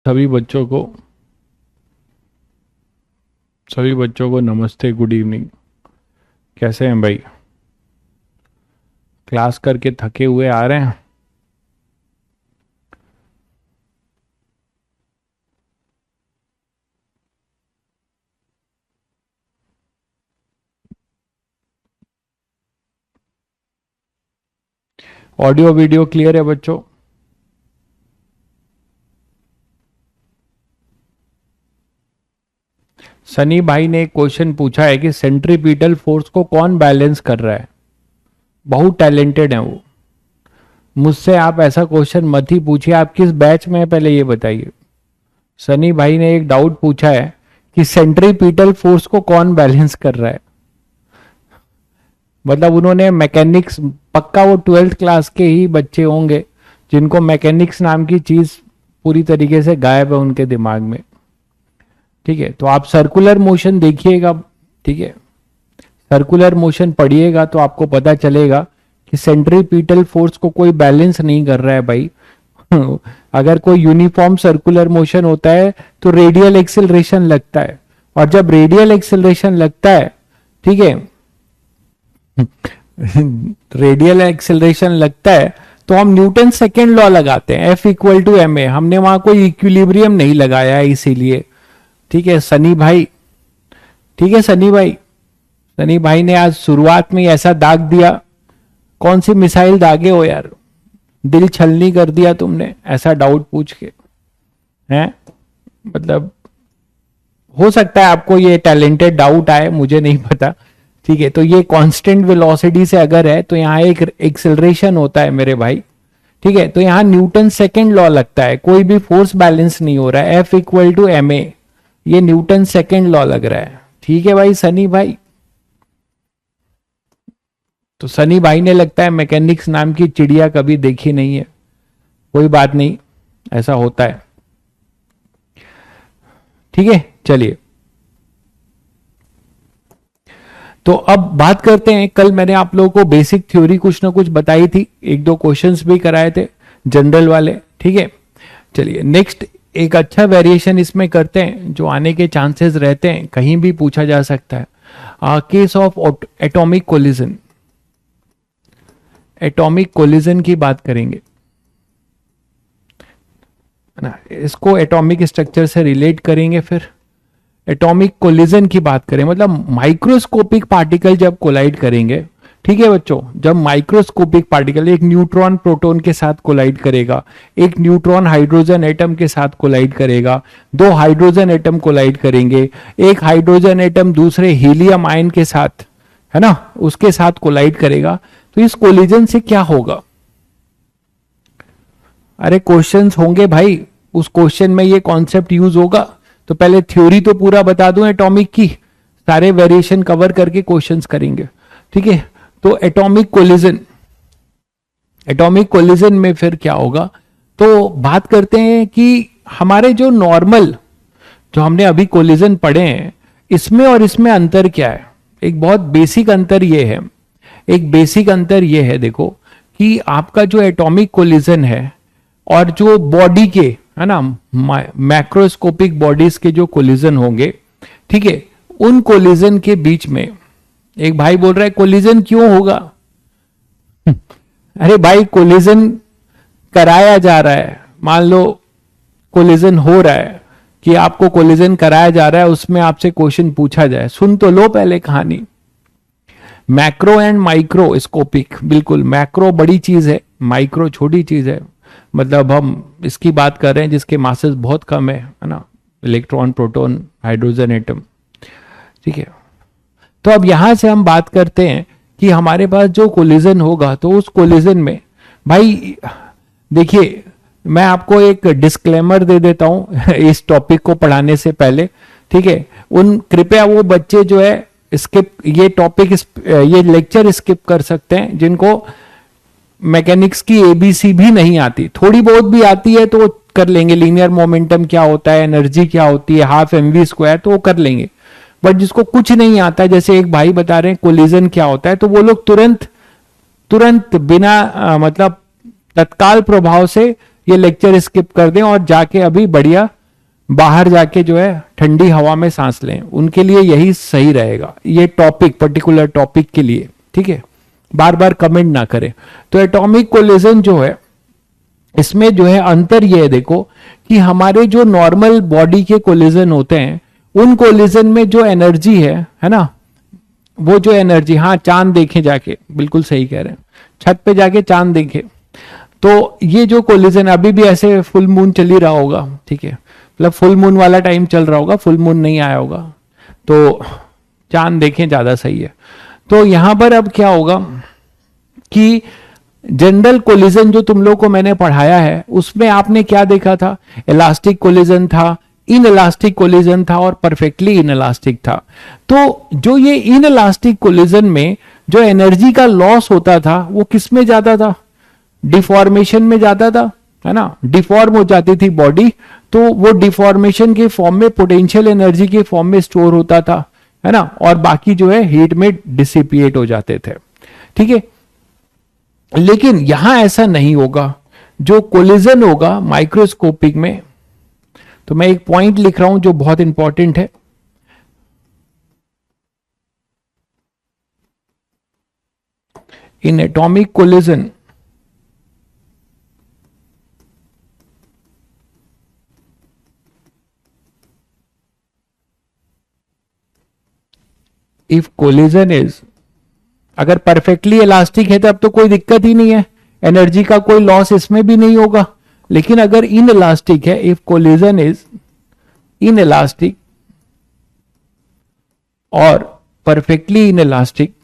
सभी बच्चों को सभी बच्चों को नमस्ते, गुड इवनिंग। कैसे हैं भाई? क्लास करके थके हुए आ रहे हैं? ऑडियो वीडियो क्लियर है बच्चों? सनी भाई ने एक क्वेश्चन पूछा है कि सेंट्रीपिटल फोर्स को कौन बैलेंस कर रहा है। बहुत टैलेंटेड है वो। मुझसे आप ऐसा क्वेश्चन मत ही पूछिए। आप किस बैच में है पहले ये बताइए। सनी भाई ने एक डाउट पूछा है कि सेंट्रीपिटल फोर्स को कौन बैलेंस कर रहा है। मतलब उन्होंने मैकेनिक्स, पक्का वो 12th क्लास के ही बच्चे होंगे जिनको मैकेनिक्स नाम की चीज पूरी तरीके से गायब है उनके दिमाग में। ठीक है, तो आप सर्कुलर मोशन देखिएगा। ठीक है, सर्कुलर मोशन पढ़िएगा तो आपको पता चलेगा कि सेंट्रीपिटल फोर्स को कोई बैलेंस नहीं कर रहा है भाई। अगर कोई यूनिफॉर्म सर्कुलर मोशन होता है तो रेडियल एक्सेलरेशन लगता है, और जब रेडियल एक्सेलरेशन लगता है, ठीक है, रेडियल एक्सेलरेशन लगता है तो हम न्यूटन सेकेंड लॉ लगाते हैं, F=ma। हमने वहां कोई इक्विलिब्रियम नहीं लगाया है इसीलिए। ठीक है सनी भाई, ठीक है सनी भाई। सनी भाई ने आज शुरुआत में ऐसा दाग दिया। कौन सी मिसाइल दागे हो यार? दिल छलनी कर दिया तुमने ऐसा डाउट पूछ के। हैं मतलब हो सकता है आपको ये टैलेंटेड डाउट आए, मुझे नहीं पता। ठीक है, तो ये कांस्टेंट वेलोसिटी से अगर है तो यहाँ एक एक्सेलरेशन होता है मेरे भाई। ठीक है, तो यहाँ न्यूटन सेकेंड लॉ लगता है, कोई भी फोर्स बैलेंस नहीं हो रहा है। F=ma, ये न्यूटन सेकेंड लॉ लग रहा है। ठीक है भाई सनी भाई। तो सनी भाई ने लगता है मैकेनिक्स नाम की चिड़िया कभी देखी नहीं है। कोई बात नहीं, ऐसा होता है। ठीक है, चलिए तो अब बात करते हैं। कल मैंने आप लोगों को बेसिक थ्योरी कुछ ना कुछ बताई थी, एक दो क्वेश्चंस भी कराए थे जनरल वाले। ठीक है, चलिए नेक्स्ट एक अच्छा वेरिएशन इसमें करते हैं जो आने के चांसेस रहते हैं, कहीं भी पूछा जा सकता है। Case of atomic collision, atomic collision की बात करेंगे ना, इसको एटॉमिक स्ट्रक्चर से रिलेट करेंगे। फिर एटॉमिक कोलिजन की बात करें, मतलब माइक्रोस्कोपिक पार्टिकल जब कोलाइड करेंगे। ठीक है बच्चों, जब माइक्रोस्कोपिक पार्टिकल एक न्यूट्रॉन प्रोटॉन के साथ कोलाइड करेगा, एक न्यूट्रॉन हाइड्रोजन एटम के साथ कोलाइड करेगा, दो हाइड्रोजन एटम कोलाइड करेंगे, एक हाइड्रोजन एटम दूसरे हीलियम आयन के साथ, है ना, उसके साथ कोलाइड करेगा, तो इस कोलिजन से क्या होगा? अरे क्वेश्चंस होंगे भाई, उस क्वेश्चन में ये कॉन्सेप्ट यूज होगा। तो पहले थ्योरी तो पूरा बता दूं एटॉमिक की, सारे वेरिएशन कवर करके क्वेश्चंस करेंगे। ठीक है, तो एटॉमिक कोलिजन, एटॉमिक कोलिजन में फिर क्या होगा? तो बात करते हैं कि हमारे जो नॉर्मल, जो हमने अभी कोलिजन पढ़े हैं, इसमें और इसमें अंतर क्या है? एक बहुत बेसिक अंतर ये है, एक बेसिक अंतर ये है, देखो कि आपका जो एटॉमिक कोलिजन है और जो बॉडी के, है ना, मैक्रोस्कोपिक बॉडीज के जो कोलिजन होंगे, ठीक है, उन कोलिजन के बीच में एक भाई बोल रहा है कोलिजन क्यों होगा? अरे भाई कोलिजन कराया जा रहा है, मान लो कोलिजन हो रहा है कि आपको कोलिजन कराया जा रहा है, उसमें आपसे क्वेश्चन पूछा जाए, सुन तो लो पहले कहानी। मैक्रो एंड माइक्रोस्कोपिक, बिल्कुल मैक्रो बड़ी चीज है, माइक्रो छोटी चीज है। मतलब हम इसकी बात कर रहे हैं जिसके मासेस बहुत कम है ना, इलेक्ट्रॉन प्रोटॉन हाइड्रोजन एटम। ठीक है, तो अब यहां से हम बात करते हैं कि हमारे पास जो कोलिजन होगा, तो उस कोलिजन में भाई देखिए, मैं आपको एक डिस्क्लेमर दे देता हूं इस टॉपिक को पढ़ाने से पहले। ठीक है, उन कृपया वो बच्चे जो है स्किप, ये टॉपिक, ये लेक्चर स्किप कर सकते हैं जिनको मैकेनिक्स की एबीसी भी नहीं आती, थोड़ी बहुत भी आती है तो कर लेंगे। लीनियर मोमेंटम क्या होता है, एनर्जी क्या होती है, हाफ mv², तो वो कर लेंगे। बट जिसको कुछ नहीं आता, जैसे एक भाई बता रहे हैं कोलिजन क्या होता है, तो वो लोग तुरंत तुरंत बिना मतलब तत्काल प्रभाव से ये लेक्चर स्किप कर दें और जाके अभी बढ़िया बाहर जाके जो है ठंडी हवा में सांस लें, उनके लिए यही सही रहेगा, ये टॉपिक पर्टिकुलर टॉपिक के लिए, ठीक है। बार बार कमेंट ना करें। तो एटॉमिक कोलिजन जो है, इसमें जो है अंतर ये है, देखो कि हमारे जो नॉर्मल बॉडी के कोलिजन होते हैं, उन कोलिजन में जो एनर्जी है ना, वो जो एनर्जी, हाँ चांद देखें जाके, बिल्कुल सही कह रहे हैं, छत पे जाके चांद देखें, तो ये जो कोलिजन अभी भी ऐसे फुल मून चल ही रहा होगा, ठीक है, मतलब फुल मून वाला टाइम चल रहा होगा, फुल मून नहीं आया होगा, तो चांद देखें ज्यादा सही है। तो यहां पर अब क्या होगा कि जनरल कोलिजन जो तुम लोग को मैंने पढ़ाया है, उसमें आपने क्या देखा था, इलास्टिक कोलिजन था, इन इलास्टिक कोलिजन था और परफेक्टली इन इलास्टिक था। तो जो ये इन इलास्टिक कोलिजन में जो एनर्जी का लॉस होता था, वो किस में जाता था, डिफॉर्मेशन में जाता था, है ना, डिफॉर्म हो जाती थी बॉडी, तो वो डिफॉर्मेशन के फॉर्म में पोटेंशियल एनर्जी के फॉर्म में स्टोर होता था, है ना, और बाकी जो है हीट में डिसिपिएट हो जाते थे, ठीक है। लेकिन यहां ऐसा नहीं होगा, जो कोलिजन होगा माइक्रोस्कोपिक में, तो मैं एक पॉइंट लिख रहा हूं जो बहुत इंपॉर्टेंट है, in atomic collision if collision is, अगर परफेक्टली इलास्टिक है तो अब तो कोई दिक्कत ही नहीं है, एनर्जी का कोई लॉस इसमें भी नहीं होगा। लेकिन अगर इन इलास्टिक है, if collision is inelastic और perfectly inelastic,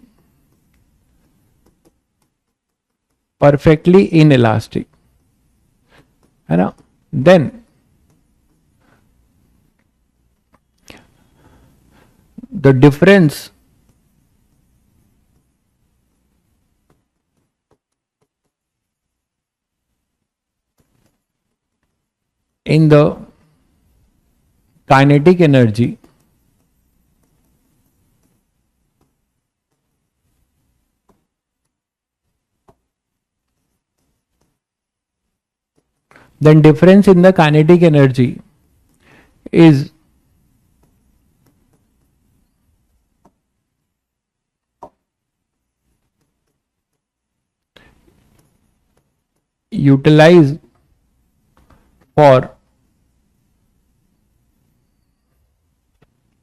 perfectly inelastic, है ना, then the difference in the kinetic energy then difference in the kinetic energy is utilized for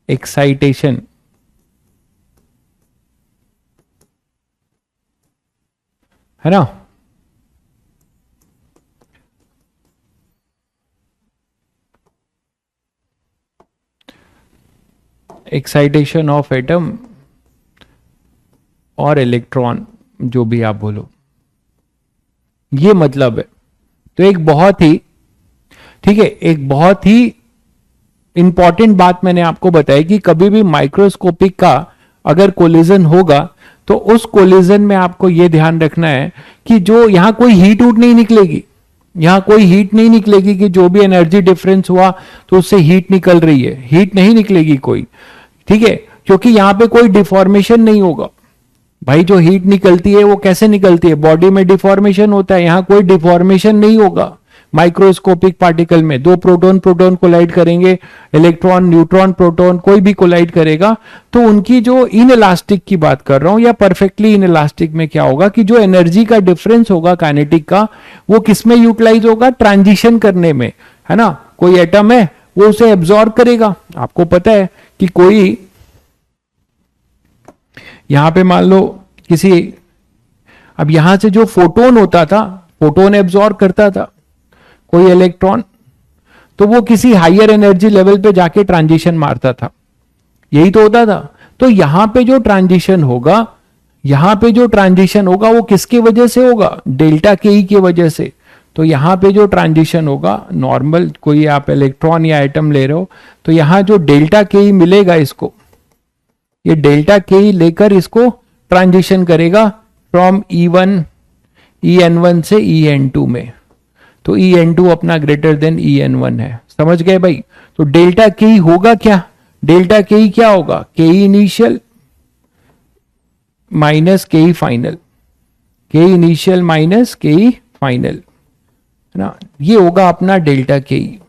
excitation, है ना, एक्साइटेशन ऑफ एटम और electron, जो भी आप बोलो, ये मतलब है। तो एक बहुत ही, ठीक है, एक बहुत ही इंपॉर्टेंट बात मैंने आपको बताई कि कभी भी माइक्रोस्कोपिक का अगर कोलिजन होगा तो उस कोलिजन में आपको यह ध्यान रखना है कि जो यहां कोई हीट उट नहीं निकलेगी, यहां कोई हीट नहीं निकलेगी कि जो भी एनर्जी डिफरेंस हुआ तो उससे हीट निकल रही है, हीट नहीं निकलेगी कोई, ठीक है, क्योंकि यहां पे कोई डिफॉर्मेशन नहीं होगा। भाई जो हीट निकलती है वो कैसे निकलती है, बॉडी में डिफॉर्मेशन होता है, यहां कोई डिफॉर्मेशन नहीं होगा। माइक्रोस्कोपिक पार्टिकल में दो प्रोटॉन प्रोटॉन कोलाइड करेंगे, इलेक्ट्रॉन न्यूट्रॉन प्रोटॉन कोई भी कोलाइड करेगा, तो उनकी जो इन इलास्टिक की बात कर रहा हूं या परफेक्टली इन इलास्टिक में क्या होगा कि जो एनर्जी का डिफरेंस होगा काइनेटिक का, वो किस में यूटिलाइज होगा, ट्रांजिशन करने में, है ना। कोई एटम है वो उसे एब्जॉर्ब करेगा। आपको पता है कि कोई यहां पे मान लो किसी, अब यहां से जो फोटोन होता था, फोटोन एब्जॉर्ब करता था कोई इलेक्ट्रॉन, तो वो किसी हायर एनर्जी लेवल पे जाके ट्रांजिशन मारता था, यही तो होता था। तो यहां पे जो ट्रांजिशन होगा, यहां पे जो ट्रांजिशन होगा वो किसकी वजह से होगा, डेल्टा के ई की वजह से। तो यहां पे जो ट्रांजिशन होगा, नॉर्मल कोई आप इलेक्ट्रॉन या एटम ले रहे हो, तो यहां जो डेल्टा के ई मिलेगा इसको, ये डेल्टा के ई लेकर इसको ट्रांजिशन करेगा फ्रॉम E1 EN1 से EN2 में। तो EN2 अपना ग्रेटर देन EN1 है, समझ गए भाई। तो डेल्टा के ई होगा क्या, डेल्टा के ई क्या होगा, के ई इनिशियल माइनस के ई फाइनल, के ई इनिशियल माइनस के ई फाइनल, है ना, ये होगा अपना डेल्टा के ई।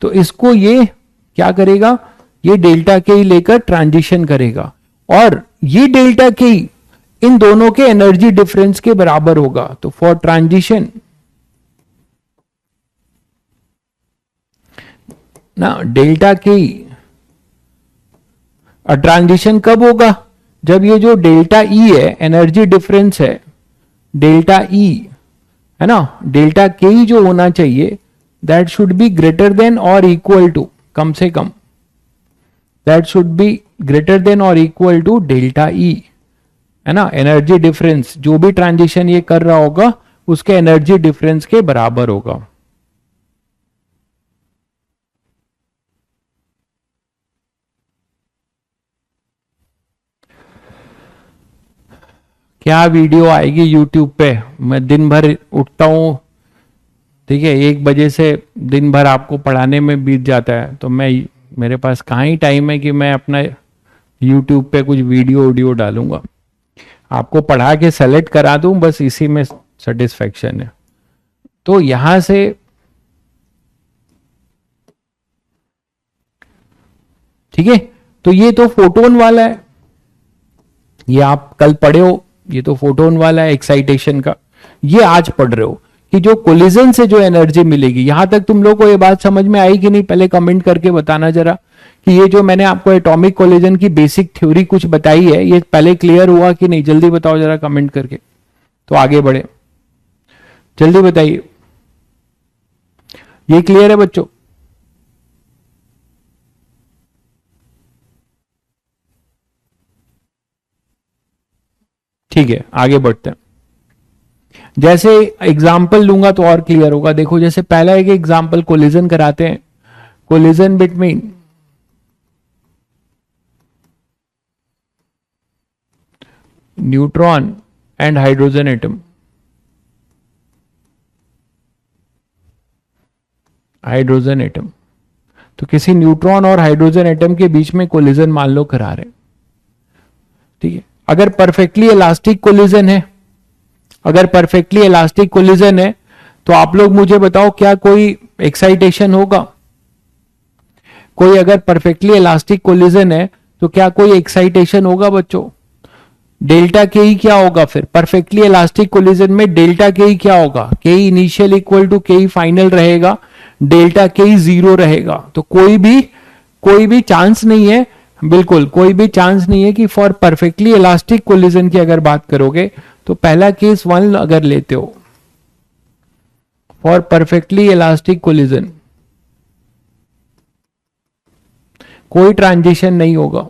तो इसको ये क्या करेगा, ये डेल्टा के ई लेकर ट्रांजिशन करेगा, और ये डेल्टा के ई इन दोनों के एनर्जी डिफरेंस के बराबर होगा। तो फॉर ट्रांजिशन ना डेल्टा के ई, ट्रांजिशन कब होगा, जब ये जो डेल्टा ई है, एनर्जी डिफरेंस है डेल्टा ई, है ना, डेल्टा के ई जो होना चाहिए that should be greater then और इक्वल टू, कम से कम that should be greater then और इक्वल टू डेल्टा ई, है ना, एनर्जी डिफरेंस जो भी ट्रांजिशन ये कर रहा होगा उसके एनर्जी डिफरेंस के बराबर होगा। क्या वीडियो आएगी यूट्यूब पे, मैं दिन भर उठता हूं, ठीक है, 1 बजे से दिन भर आपको पढ़ाने में बीत जाता है, तो मैं मेरे पास कहाँ ही टाइम है कि मैं अपना यूट्यूब पे कुछ वीडियो डालूंगा। आपको पढ़ा के सेलेक्ट करा दूं, बस इसी में सेटिस्फेक्शन है। तो यहां से ठीक है, तो ये तो फोटोन वाला है, ये आप कल पढ़े हो, ये तो फोटोन वाला है एक्साइटेशन का। ये आज पढ़ रहे हो कि जो कोलिजन से जो एनर्जी मिलेगी। यहां तक तुम लोग को ये बात समझ में आई कि नहीं, पहले कमेंट करके बताना जरा कि ये जो मैंने आपको एटॉमिक कोलिजन की बेसिक थ्योरी कुछ बताई है, ये पहले क्लियर हुआ कि नहीं, जल्दी बताओ जरा कमेंट करके, तो आगे बढ़े, जल्दी बताइए। ये क्लियर है बच्चों? ठीक है, आगे बढ़ते हैं। जैसे एग्जाम्पल लूंगा तो और क्लियर होगा। देखो, जैसे पहला एक एग्जाम्पल कोलिजन कराते हैं, collision between neutron and hydrogen atom. Hydrogen atom, तो किसी न्यूट्रॉन और हाइड्रोजन एटम के बीच में कोलिजन मान लो करा रहे, ठीक है। अगर परफेक्टली इलास्टिक कोलिजन है, अगर परफेक्टली इलास्टिक कोलिजन है, तो आप लोग मुझे बताओ क्या कोई एक्साइटेशन होगा? कोई अगर परफेक्टली इलास्टिक कोलिजन है तो क्या कोई एक्साइटेशन होगा बच्चों? डेल्टा के ई क्या होगा फिर परफेक्टली इलास्टिक कोलिजन में? डेल्टा के ई क्या होगा? के ई इनिशियल इक्वल टू के ई फाइनल रहेगा, डेल्टा के ई 0 रहेगा। तो कोई भी चांस नहीं है, बिल्कुल कोई भी चांस नहीं है कि फॉर परफेक्टली इलास्टिक कोलिजन की अगर बात करोगे तो पहला केस 1 अगर लेते हो, फॉर परफेक्टली इलास्टिक कोलिजन कोई ट्रांजिशन नहीं होगा।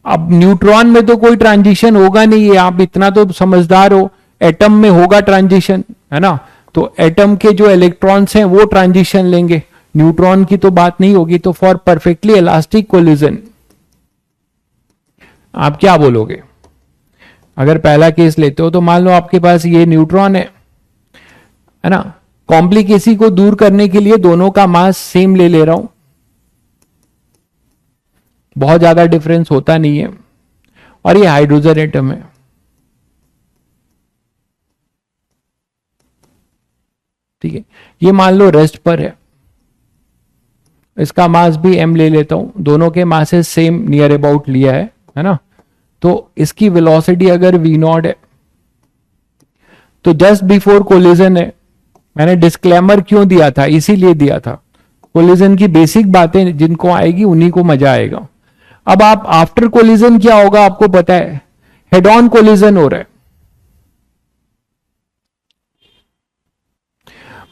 अब न्यूट्रॉन में तो कोई ट्रांजिशन होगा नहीं है, आप इतना तो समझदार हो। एटम में होगा ट्रांजिशन, है ना, तो एटम के जो इलेक्ट्रॉन्स हैं वो ट्रांजिशन लेंगे, न्यूट्रॉन की तो बात नहीं होगी। तो फॉर परफेक्टली इलास्टिक कोलिजन आप क्या बोलोगे? अगर पहला केस लेते हो तो मान लो आपके पास ये न्यूट्रॉन है ना, कॉम्प्लिकेसी को दूर करने के लिए दोनों का मास सेम ले रहा हूं, बहुत ज्यादा डिफरेंस होता नहीं है, और ये हाइड्रोजन एटम है, ठीक है। ये मान लो रेस्ट पर है, इसका मास भी m ले लेता हूं, दोनों के मासेस सेम नियर अबाउट लिया है ना, तो इसकी वेलोसिटी अगर v नॉट है, तो जस्ट बिफोर कोलिजन है। मैंने डिस्क्लेमर क्यों दिया था? इसीलिए दिया था, कोलिजन की बेसिक बातें जिनको आएगी उन्हीं को मजा आएगा। अब आप आफ्टर कोलिजन क्या होगा आपको पता है, हेड ऑन कोलिजन हो रहा है।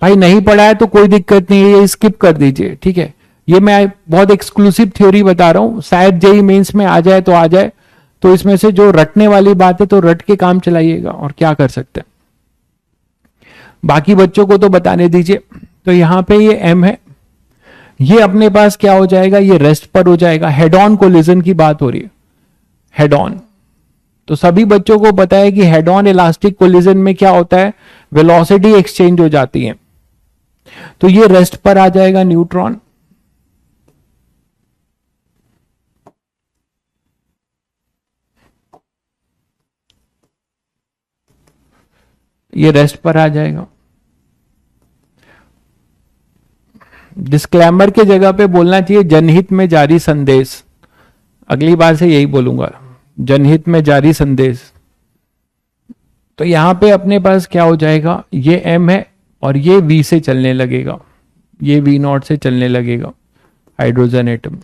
भाई नहीं पढ़ा है तो कोई दिक्कत नहीं है, ये स्किप कर दीजिए, ठीक है। ये मैं बहुत एक्सक्लूसिव थ्योरी बता रहा हूं, शायद जेई मेंस में आ जाए तो आ जाए, तो इसमें से जो रटने वाली बात है तो रट के काम चलाइएगा, और क्या कर सकते हैं, बाकी बच्चों को तो बताने दीजिए। तो यहां पे ये m है, ये अपने पास क्या हो जाएगा, ये रेस्ट पर हो जाएगा। हेड ऑन कोलिजन की बात हो रही है, हेड ऑन, तो सभी बच्चों को पता है कि हेड ऑन इलास्टिक कोलिजन में क्या होता है, वेलोसिटी एक्सचेंज हो जाती है। तो ये रेस्ट पर आ जाएगा न्यूट्रॉन, ये रेस्ट पर आ जाएगा, डिस्क्लेमर के जगह पे बोलना चाहिए जनहित में जारी संदेश। अगली बार से यही बोलूंगा, जनहित में जारी संदेश। तो यहां पे अपने पास क्या हो जाएगा, ये m है और ये v से चलने लगेगा, ये v0 से चलने लगेगा हाइड्रोजन एटम।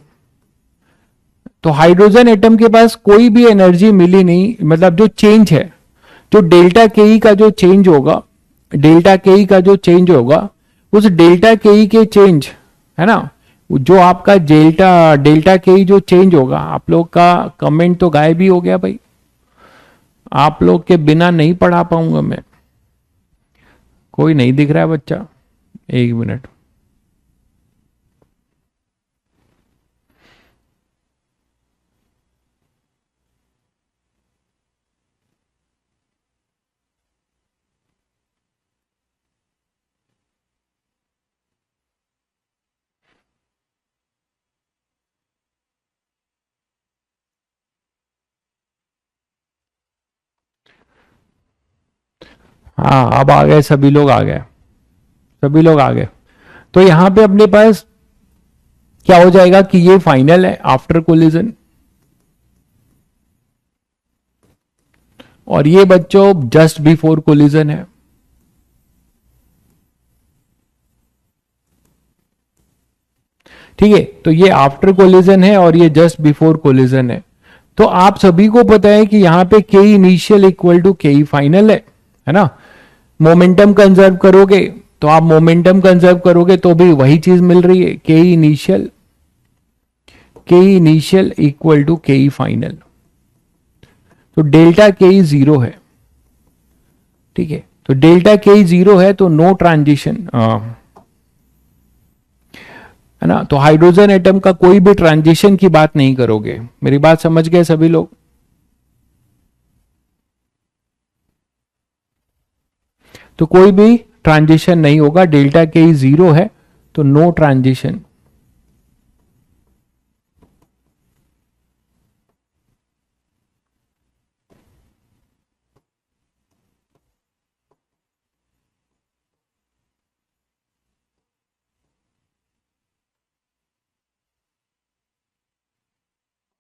तो हाइड्रोजन एटम के पास कोई भी एनर्जी मिली नहीं, मतलब जो चेंज है, जो डेल्टा के का जो चेंज होगा, डेल्टा के का जो चेंज होगा, उस डेल्टा के के चेंज है ना, जो आपका डेल्टा के जो चेंज होगा, आप लोग का कमेंट तो गायब ही हो गया भाई, आप लोग के बिना नहीं पढ़ा पाऊंगा मैं। कोई नहीं दिख रहा है बच्चा, एक मिनट। हाँ अब आ गए, सभी लोग आ गए, सभी लोग आ गए। तो यहां पे अपने पास क्या हो जाएगा कि ये फाइनल है आफ्टर कोलिजन, और ये बच्चों जस्ट बिफोर कोलिजन है। ठीक है, तो ये आफ्टर कोलिजन है और ये जस्ट बिफोर कोलिजन है। तो आप सभी को पता है कि यहां पे के इनिशियल इक्वल टू के फाइनल है ना। मोमेंटम कंजर्व करोगे तो आप मोमेंटम कंजर्व करोगे तो भी वही चीज मिल रही है, के इनिशियल इक्वल टू के फाइनल। तो डेल्टा के जीरो है, ठीक है, तो डेल्टा के जीरो है तो नो ट्रांजिशन है ना। तो हाइड्रोजन एटम का कोई भी ट्रांजिशन की बात नहीं करोगे। मेरी बात समझ गए सभी लोग? तो कोई भी ट्रांजिशन नहीं होगा, डेल्टा के जीरो है तो नो ट्रांजिशन।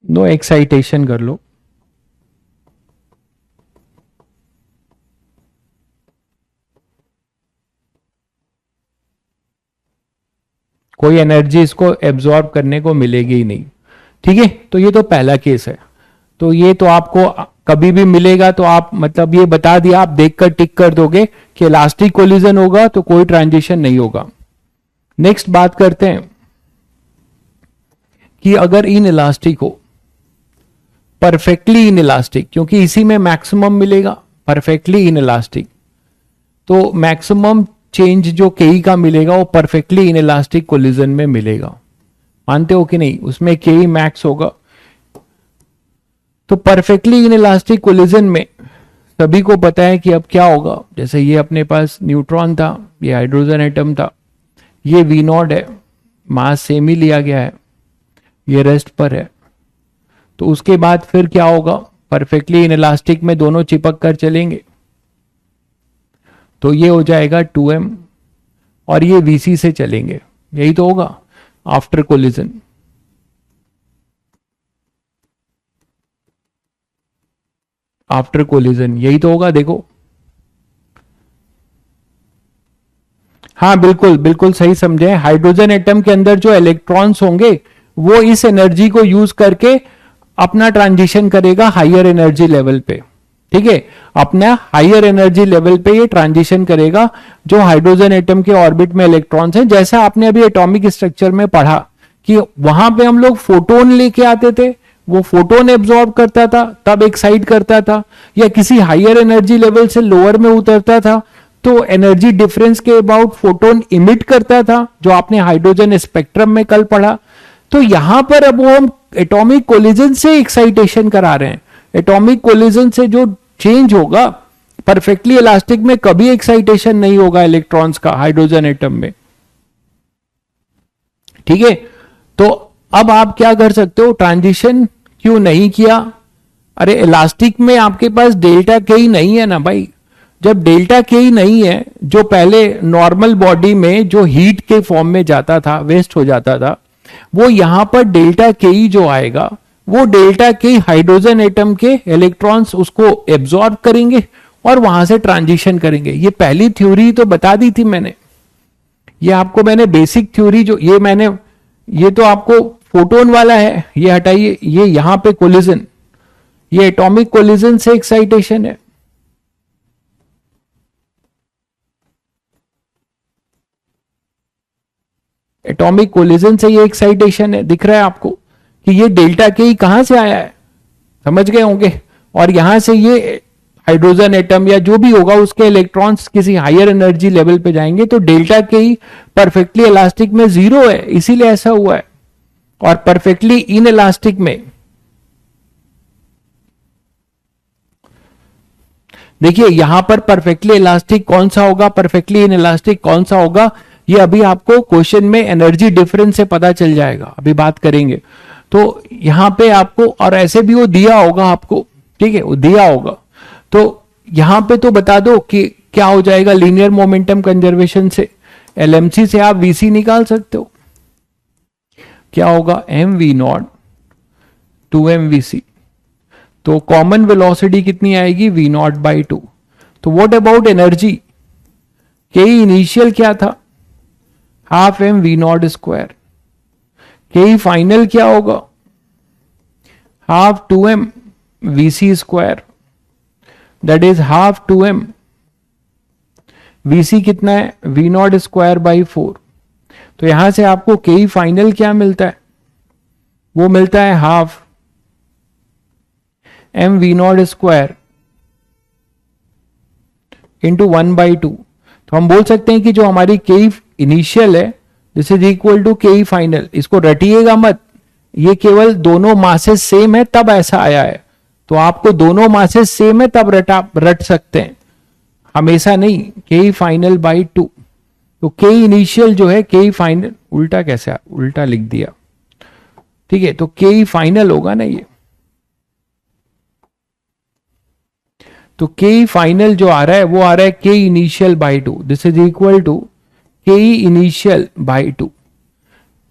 नो एक्साइटेशन कर लो। कोई एनर्जी इसको एब्जॉर्ब करने को मिलेगी ही नहीं। ठीक है, तो ये तो पहला केस है। तो ये तो आपको कभी भी मिलेगा तो आप मतलब ये बता दिया, आप देखकर टिक कर दोगे कि इलास्टिक कोलिजन होगा तो कोई ट्रांजिशन नहीं होगा। नेक्स्ट बात करते हैं कि अगर इन इलास्टिक हो, परफेक्टली इन इलास्टिक, क्योंकि इसी में मैक्सिमम मिलेगा, परफेक्टली इन इलास्टिक, तो मैक्सिमम चेंज जो के का मिलेगा वो परफेक्टली इन इलास्टिक कोलिजन में मिलेगा। मानते हो कि नहीं? उसमें के मैक्स होगा। तो परफेक्टली इन इलास्टिक कोलिजन में सभी को पता है कि अब क्या होगा। जैसे ये अपने पास न्यूट्रॉन था, ये हाइड्रोजन एटम था, ये V0 है, मास सेम ही लिया गया है, ये रेस्ट पर है। तो उसके बाद फिर क्या होगा, परफेक्टली इन इलास्टिक में दोनों चिपक कर चलेंगे, तो ये हो जाएगा 2m, और ये Vc से चलेंगे। यही तो होगा आफ्टर कोलिजन। आफ्टर कोलिजन यही तो होगा, देखो। हाँ बिल्कुल बिल्कुल सही समझे। हाइड्रोजन एटम के अंदर जो इलेक्ट्रॉन्स होंगे वो इस एनर्जी को यूज करके अपना ट्रांजिशन करेगा हायर एनर्जी लेवल पे। ठीक है, अपना हायर एनर्जी लेवल पे ये ट्रांजिशन करेगा जो हाइड्रोजन एटम के ऑर्बिट में इलेक्ट्रॉन्स हैं। जैसा आपने अभी एटॉमिक स्ट्रक्चर में पढ़ा कि वहां पे हम लोग फोटोन लेके आते थे, वो फोटोन एब्जॉर्ब करता था तब एक्साइट करता था, या किसी हायर एनर्जी लेवल से लोअर में उतरता था तो एनर्जी डिफरेंस के अबाउट फोटोन इमिट करता था, जो आपने हाइड्रोजन स्पेक्ट्रम में कल पढ़ा। तो यहां पर अब वो हम एटॉमिक कोलिजन से एक्साइटेशन करा रहे हैं। एटॉमिक कोलिजन से जो चेंज होगा, परफेक्टली इलास्टिक में कभी एक्साइटेशन नहीं होगा इलेक्ट्रॉन्स का हाइड्रोजन एटम में। ठीक है, तो अब आप क्या कर सकते हो, ट्रांजिशन क्यों नहीं किया? अरे इलास्टिक में आपके पास डेल्टा के ही नहीं है ना भाई। जब डेल्टा के ही नहीं है, जो पहले नॉर्मल बॉडी में जो हीट के फॉर्म में जाता था, वेस्ट हो जाता था, वो यहां पर डेल्टा के ही जो आएगा, वो डेल्टा के हाइड्रोजन एटम के इलेक्ट्रॉन्स उसको एब्जॉर्ब करेंगे और वहां से ट्रांजिशन करेंगे। ये पहली थ्योरी तो बता दी थी मैंने, ये आपको मैंने बेसिक थ्योरी जो ये तो आपको फोटोन वाला है, ये हटाइए, ये यहां पे कोलिजन, ये एटॉमिक कोलिजन से एक्साइटेशन है। एटॉमिक कोलिजन से ये एक्साइटेशन है, दिख रहा है आपको कि ये डेल्टा के ही कहां से आया है, समझ गए होंगे। और यहां से ये हाइड्रोजन एटम या जो भी होगा उसके इलेक्ट्रॉन्स किसी हायर एनर्जी लेवल पे जाएंगे, तो डेल्टा के ही परफेक्टली इलास्टिक में 0 है, इसीलिए ऐसा हुआ है। और परफेक्टली इन इलास्टिक में देखिए, यहां पर परफेक्टली इलास्टिक कौन सा होगा, परफेक्टली इन इलास्टिक कौन सा होगा, ये अभी आपको क्वेश्चन में एनर्जी डिफरेंस से पता चल जाएगा, अभी बात करेंगे। तो यहां पे आपको, और ऐसे भी वो दिया होगा आपको, ठीक है, वो दिया होगा। तो यहां पे तो बता दो कि क्या हो जाएगा लीनियर मोमेंटम कंजर्वेशन से, एलएमसी से आप वीसी निकाल सकते हो, क्या होगा एम वी नॉट 2mvc, तो कॉमन वेलोसिटी कितनी आएगी वी नॉट बाई 2। तो what about energy, K initial क्या था, half M V nought square, K final क्या होगा, half 2m VC square, that is half 2m, VC कितना है वी नॉट स्क्वायर बाई 4। तो यहां से आपको के फाइनल क्या मिलता है, वो मिलता है half M V nought square into 1/2। तो हम बोल सकते हैं कि जो हमारी के इनिशियल है दिस इज इक्वल टू के फाइनल, इसको रटिएगा मत, ये केवल दोनों मासेस सेम है तब ऐसा आया है। तो आपको दोनों मासेस सेम है तब रट सकते हैं, हमेशा नहीं। के फाइनल बाई 2, तो के इनिशियल जो है के फाइनल, उल्टा कैसे उल्टा लिख दिया, ठीक है, तो के फाइनल होगा ना ये, तो के फाइनल जो आ रहा है वो आ रहा है K initial by 2, this is equal to K initial by 2,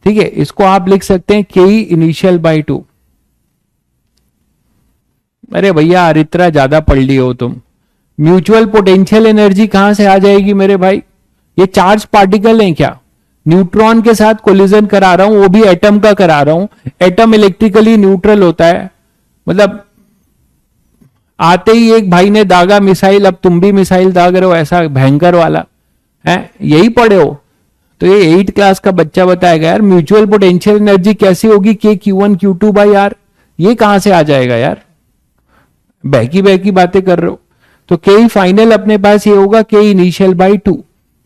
ठीक है, इसको आप लिख सकते हैं के इनिशियल बाई 2। अरे भैया इतना ज्यादा पढ़ लिए हो तुम, म्यूचुअल पोटेंशियल एनर्जी कहां से आ जाएगी मेरे भाई, ये चार्ज पार्टिकल हैं क्या, न्यूट्रॉन के साथ कोलिजन करा रहा हूं, वो भी एटम का करा रहा हूं, एटम इलेक्ट्रिकली न्यूट्रल होता है, मतलब आते ही एक भाई ने दागा मिसाइल, अब तुम भी मिसाइल दाग रहे हो ऐसा भयंकर वाला है, यही पढ़े हो। तो ये 8 क्लास का बच्चा बताएगा यार म्यूचुअल पोटेंशियल एनर्जी कैसी होगी, के Q1 Q2 बाई आर, ये कहां से आ जाएगा यार, बहकी बहकी बातें कर रहे हो। तो के फाइनल अपने पास ये होगा के इनिशियल बाई 2,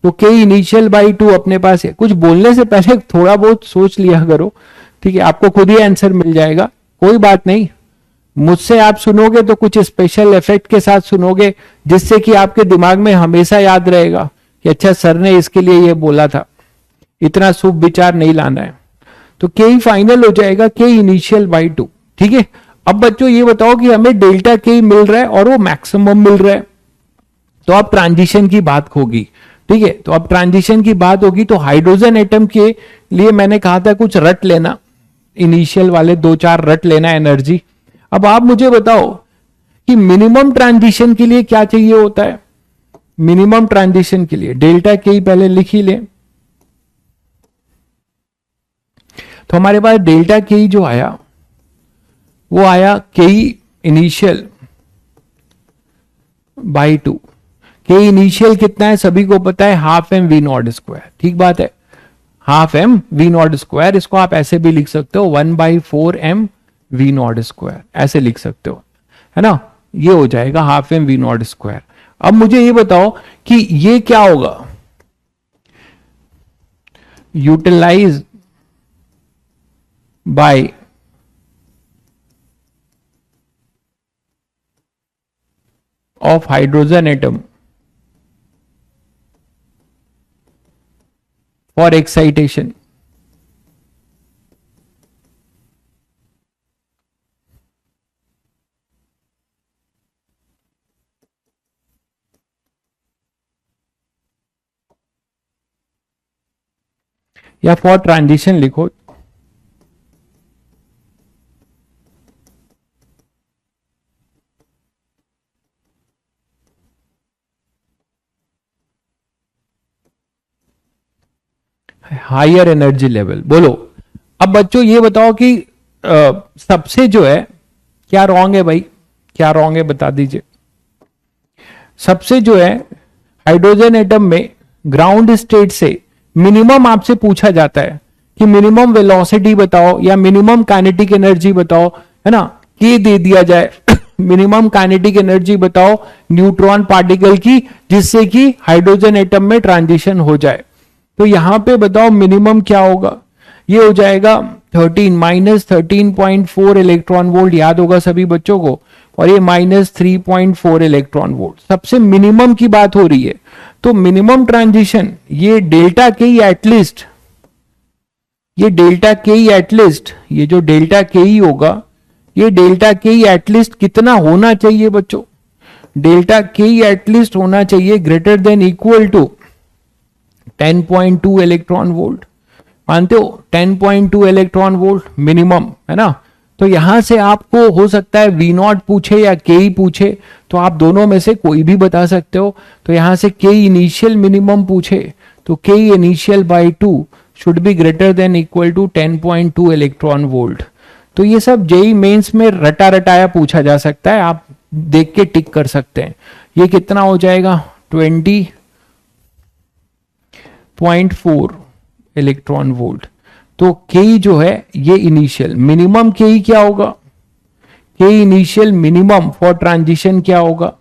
तो के इनिशियल बाई 2 अपने पास है। कुछ बोलने से पहले थोड़ा बहुत सोच लिया करो, ठीक है, आपको खुद ही आंसर मिल जाएगा, कोई बात नहीं। मुझसे आप सुनोगे तो कुछ स्पेशल इफेक्ट के साथ सुनोगे, जिससे कि आपके दिमाग में हमेशा याद रहेगा कि अच्छा सर ने इसके लिए ये बोला था, इतना शुभ विचार नहीं लाना है। तो के फाइनल हो जाएगा के इनिशियल बाई 2, ठीक है। अब बच्चों ये बताओ कि हमें डेल्टा के मिल रहा है और वो मैक्सिमम मिल रहा है, तो अब ट्रांजिशन की बात होगी, ठीक है। तो अब ट्रांजिशन की बात होगी, तो हाइड्रोजन एटम के लिए मैंने कहा था कुछ रट लेना, इनिशियल वाले 2-4 रट लेना एनर्जी। अब आप मुझे बताओ कि मिनिमम ट्रांजिशन के लिए क्या चाहिए होता है, मिनिमम ट्रांजिशन के लिए डेल्टा के ही पहले लिख ही लें। तो हमारे पास डेल्टा के ही जो आया वो आया के इनिशियल बाई 2। के इनिशियल कितना है सभी को पता है, half M V nought square, ठीक बात है, half M V nought square, इसको आप ऐसे भी लिख सकते हो 1/4m वी नॉट स्क्वायर, ऐसे लिख सकते हो, है ना, ये हो जाएगा half M V nought square. अब मुझे ये बताओ कि ये क्या होगा, utilize by of hydrogen atom for excitation. या फॉर ट्रांजिशन लिखो। Higher energy level. बोलो अब बच्चों ये बताओ कि सबसे जो है क्या रॉन्ग है भाई, क्या रॉन्ग है बता दीजिए। सबसे जो है हाइड्रोजन एटम में ग्राउंड स्टेट से मिनिमम आपसे पूछा जाता है कि मिनिमम वेलोसिटी बताओ या मिनिमम काइनेटिक एनर्जी बताओ, है ना, के दे दिया जाए मिनिमम काइनेटिक एनर्जी बताओ न्यूट्रॉन पार्टिकल की, जिससे कि हाइड्रोजन एटम में ट्रांजिशन हो जाए। तो यहां पे बताओ मिनिमम क्या होगा, ये हो जाएगा 13 इलेक्ट्रॉन वोल्ट, याद होगा सभी बच्चों को, और ये -3.4 इलेक्ट्रॉन वोल्ट। सबसे मिनिमम की बात हो रही है, तो मिनिमम ट्रांजिशन ये डेल्टा के ही एटलीस्ट, ये डेल्टा के ही एटलीस्ट, ये जो डेल्टा के ही होगा, ये डेल्टा के ही एटलीस्ट कितना होना चाहिए बच्चों, डेल्टा के ही एटलीस्ट होना चाहिए greater than equal to 10.2 electron volt. मानते हो 10.2 इलेक्ट्रॉन वोल्ट मिनिमम, है ना। तो यहां से आपको हो सकता है वी नॉट पूछे या के ई पूछे, तो आप दोनों में से कोई भी बता सकते हो। तो यहां से के इनिशियल मिनिमम पूछे तो K initial by 2 should be greater than equal to 10.2 electron volt. तो ये सब जेई मेंस में रटा रटाया पूछा जा सकता है, आप देख के टिक कर सकते हैं। ये कितना हो जाएगा 20.4 इलेक्ट्रॉन वोल्ट। तो के जो है ये इनिशियल, मिनिमम के क्या होगा, के इनिशियल मिनिमम फॉर ट्रांजिशन क्या होगा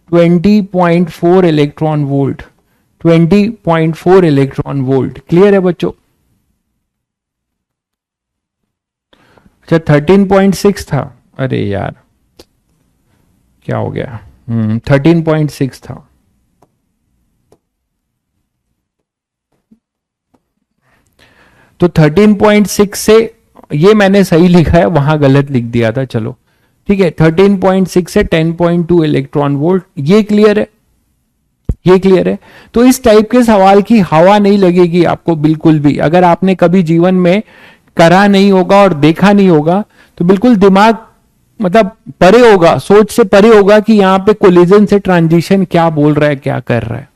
20.4 electron volt, 20.4 electron volt. Clear है बच्चों। अच्छा 13.6 था, अरे यार क्या हो गया, 13.6 था। तो 13.6 से ये मैंने सही लिखा है, वहां गलत लिख दिया था, चलो ठीक है। 13.6 से 10.2 इलेक्ट्रॉन वोल्ट, ये क्लियर है, ये क्लियर है। तो इस टाइप के सवाल की हवा नहीं लगेगी आपको बिल्कुल भी, अगर आपने कभी जीवन में करा नहीं होगा और देखा नहीं होगा तो बिल्कुल दिमाग मतलब परे होगा, सोच से परे होगा कि यहाँ पे कोलिजन से ट्रांजिशन क्या बोल रहा है, क्या कर रहा है।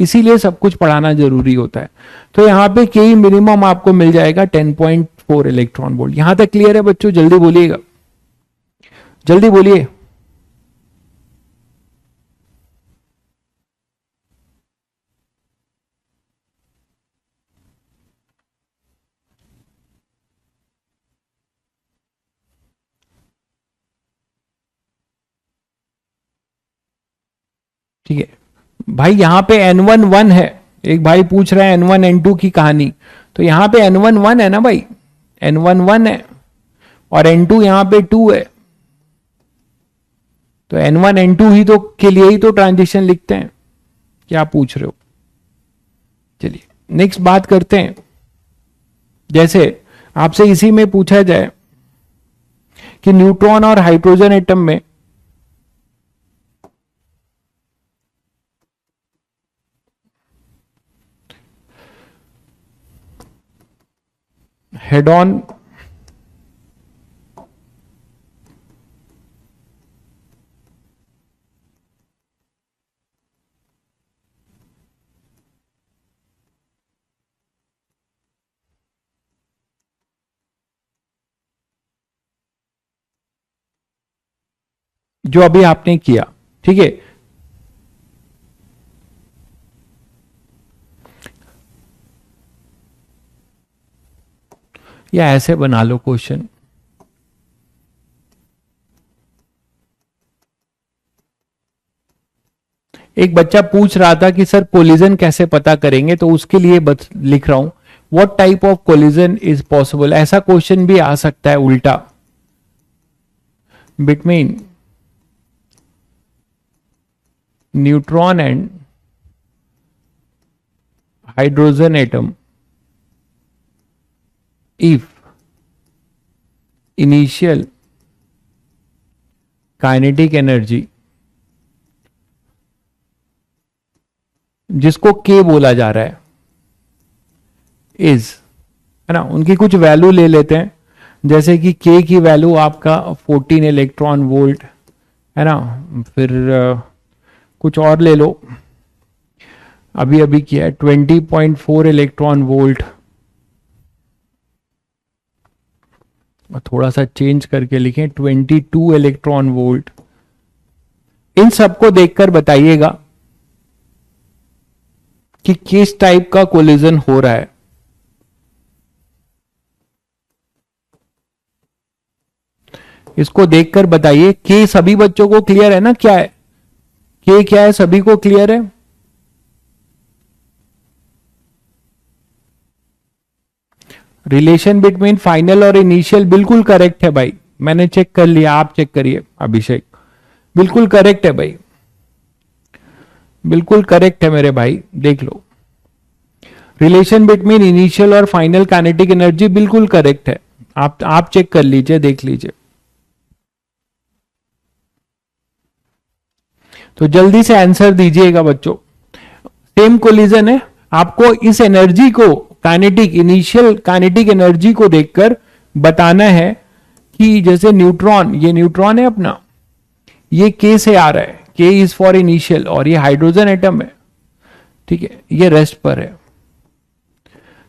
इसीलिए सब कुछ पढ़ाना जरूरी होता है। तो यहाँ पे के मिनिमम आपको मिल जाएगा 10.4 इलेक्ट्रॉन वोल्ट। यहां तक क्लियर है बच्चों, जल्दी बोलिएगा, जल्दी बोलिए। ठीक है भाई, यहां पे N11 है, एक भाई पूछ रहा है N1 N2 की कहानी, तो यहां पे N11 है ना भाई, N11 है और N2 यहां पे 2 है, तो N1 N2 ही तो के लिए ही तो ट्रांजिशन लिखते हैं, क्या पूछ रहे हो। चलिए नेक्स्ट बात करते हैं। जैसे आपसे इसी में पूछा जाए कि न्यूट्रॉन और हाइड्रोजन एटम में हेड ऑन जो अभी आपने किया, ठीक है, या ऐसे बना लो क्वेश्चन, एक बच्चा पूछ रहा था कि सर कोलिजन कैसे पता करेंगे, तो उसके लिए लिख रहा हूं what type of collision is possible. ऐसा क्वेश्चन भी आ सकता है उल्टा, between neutron and hydrogen atom if initial kinetic energy, जिसको K बोला जा रहा है, is है ना, उनकी कुछ वैल्यू ले लेते हैं, जैसे कि K की वैल्यू आपका 14 इलेक्ट्रॉन वोल्ट है ना, फिर कुछ और ले लो, अभी अभी किया है 20.4 इलेक्ट्रॉन वोल्ट, थोड़ा सा चेंज करके लिखें 22 इलेक्ट्रॉन वोल्ट। इन सबको देखकर बताइएगा कि किस टाइप का कोलिजन हो रहा है। इसको देखकर बताइए। के सभी बच्चों को क्लियर है ना, क्या है के, क्या है, सभी को क्लियर है? रिलेशन बिटवीन फाइनल और इनिशियल बिल्कुल करेक्ट है भाई, मैंने चेक कर लिया, आप चेक करिए अभिषेक, बिल्कुल करेक्ट है भाई, बिल्कुल करेक्ट है मेरे भाई, देख लो। रिलेशन बिटवीन इनिशियल और फाइनल काइनेटिक एनर्जी बिल्कुल करेक्ट है, आप चेक कर लीजिए, देख लीजिए। तो जल्दी से आंसर दीजिएगा बच्चों। सेम कोलिजन है, आपको इस एनर्जी को काइनेटिक, इनिशियल काइनेटिक एनर्जी को देखकर बताना है कि जैसे न्यूट्रॉन, ये न्यूट्रॉन है अपना, ये के से आ रहा है, के इज फॉर इनिशियल, और ये हाइड्रोजन एटम है, ठीक है, ये रेस्ट पर है।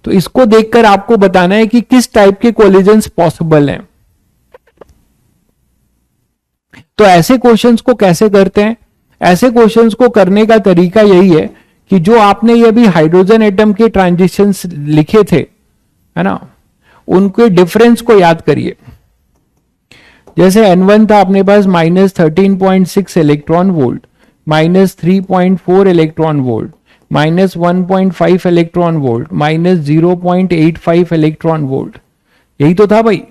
तो इसको देखकर आपको बताना है कि किस टाइप के कोलिजन्स पॉसिबल हैं। तो ऐसे क्वेश्चंस को कैसे करते हैं? ऐसे क्वेश्चंस को करने का तरीका यही है कि जो आपने ये अभी हाइड्रोजन एटम के ट्रांजिशंस लिखे थे, है ना, उनके डिफरेंस को याद करिए। जैसे N1 था अपने पास -13.6 electron volt, -3.4 electron volt, -1.5 electron volt, -0.85 electron volt, यही तो था भाई।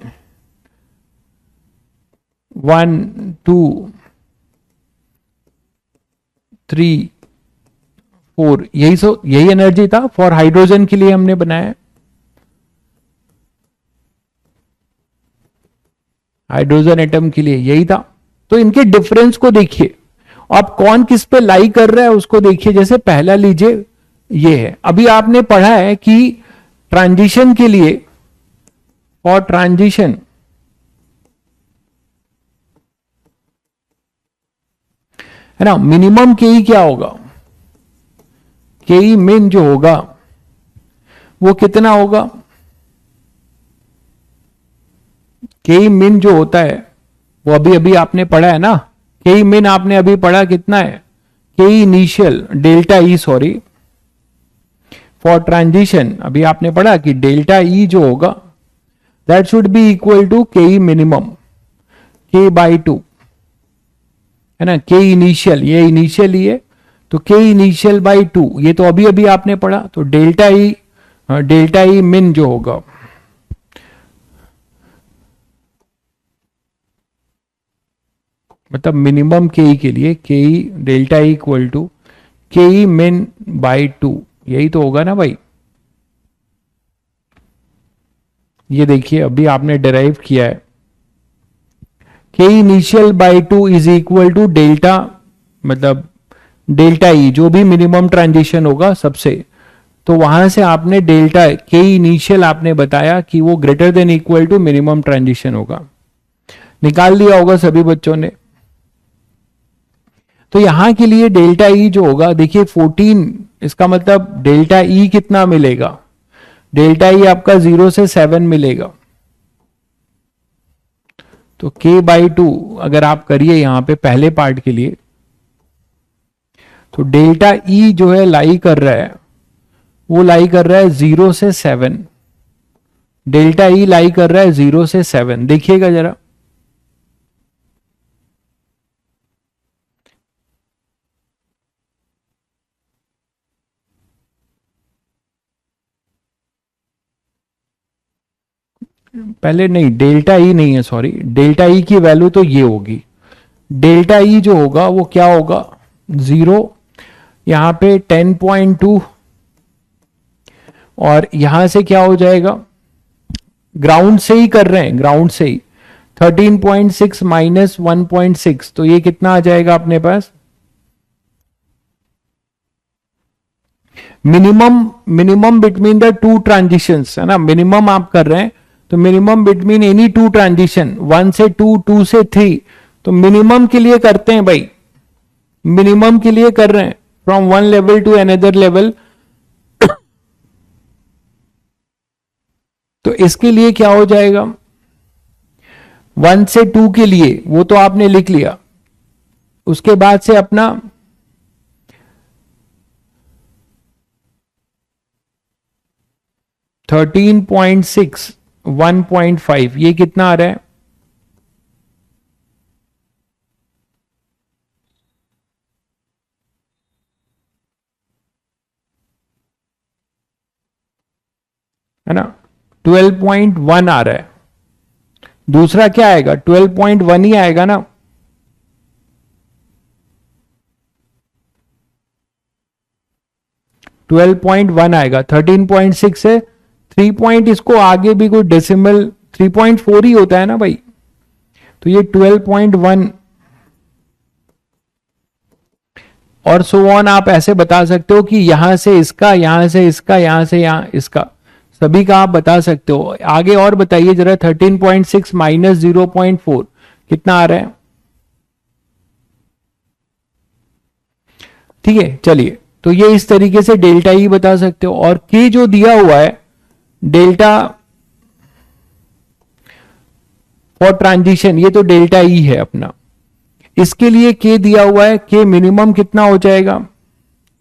1 2 3 4, यही एनर्जी था फॉर हाइड्रोजन के लिए हमने बनाया, हाइड्रोजन एटम के लिए यही था। तो इनके डिफरेंस को देखिए, अब कौन किस पे लाई कर रहा है उसको देखिए। जैसे पहला लीजिए, ये है, अभी आपने पढ़ा है कि ट्रांजिशन के लिए, और ट्रांजिशन है ना, मिनिमम के क्या होगा, के मिन जो होगा वो कितना होगा, के मिन जो होता है वो अभी अभी आपने पढ़ा है ना, के मिन आपने अभी पढ़ा कितना है, K initial delta E, sorry for transition अभी आपने पढ़ा कि डेल्टा ई जो होगा that should be equal to K minimum, K by 2, है ना, के इनिशियल, ये इनिशियल ही है, तो के इनिशियल बाई 2, ये तो अभी अभी आपने पढ़ा। तो डेल्टा ई मिन जो होगा, मतलब मिनिमम के के लिए के डेल्टा ई इक्वल टू के मिन बाई 2, यही तो होगा ना भाई। ये देखिए अभी आपने डिराइव किया है, K initial by 2 is equal to delta, मतलब डेल्टा ई जो भी मिनिमम ट्रांजिशन होगा सबसे, तो वहां से आपने डेल्टा के इनिशियल आपने बताया कि वो greater than equal to minimum transition होगा, निकाल लिया होगा सभी बच्चों ने। तो यहां के लिए डेल्टा ई जो होगा, देखिए 14, इसका मतलब डेल्टा ई कितना मिलेगा, डेल्टा ई आपका 0 से 7 मिलेगा, तो k बाई 2 अगर आप करिए यहां पे पहले पार्ट के लिए, तो डेल्टा ई जो है लाई कर रहा है, वो लाई कर रहा है 0 से 7, डेल्टा ई लाई कर रहा है 0 से 7, देखिएगा जरा, पहले नहीं, डेल्टा ई नहीं है, सॉरी, डेल्टा ई की वैल्यू तो ये होगी, डेल्टा ई जो होगा वो क्या होगा, 0, यहां पे 10.2, और यहां से क्या हो जाएगा, ग्राउंड से ही कर रहे हैं, ग्राउंड से ही 13.6 माइनस 1.6, तो ये कितना आ जाएगा अपने पास, minimum between the two transitions, है ना, मिनिमम आप कर रहे हैं तो minimum between any two transition, 1 से 2, 2 से 3, तो मिनिमम के लिए करते हैं भाई, मिनिमम के लिए कर रहे हैं, from one level to another level. तो इसके लिए क्या हो जाएगा, 1 से 2 के लिए वो तो आपने लिख लिया, उसके बाद से अपना 13.6, 1.5, ये कितना आ रहा है, है ना, 12.1 आ रहा है। दूसरा क्या आएगा, 12.1 ही आएगा ना, ट्वेल्व पॉइंट वन आएगा। 13.6 है, 3 पॉइंट, इसको आगे भी कोई डेसिमल 3.4 ही होता है ना भाई, तो ये 12.1 और सो ऑन। आप ऐसे बता सकते हो कि यहां से इसका, यहां से इसका, यहां से यहां इसका, सभी का आप बता सकते हो। आगे और बताइए जरा, 13.6 माइनस 0.4 कितना आ रहा है, ठीक है। चलिए, तो ये इस तरीके से डेल्टा ई बता सकते हो। और के जो दिया हुआ है डेल्टा फॉर ट्रांजिशन, ये तो डेल्टा ई है अपना, इसके लिए के दिया हुआ है, के मिनिमम कितना हो जाएगा,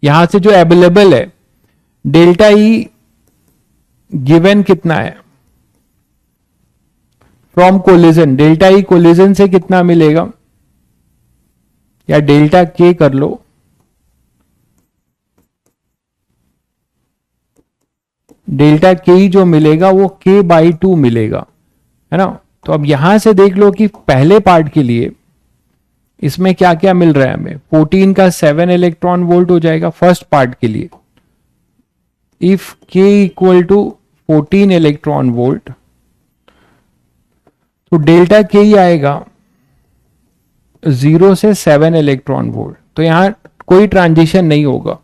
यहां से जो अवेलेबल है डेल्टा ई गिवन कितना है from collision, delta E collision से कितना मिलेगा, या डेल्टा के कर लो, डेल्टा के ही जो मिलेगा वो k/2 मिलेगा, है ना। तो अब यहां से देख लो कि पहले पार्ट के लिए इसमें क्या क्या मिल रहा है हमें, 14 का 7 इलेक्ट्रॉन वोल्ट हो जाएगा फर्स्ट पार्ट के लिए। If k equal to 14 electron volt, तो डेल्टा के ही आएगा 0 से 7 इलेक्ट्रॉन वोल्ट। तो यहां कोई ट्रांजिशन नहीं होगा,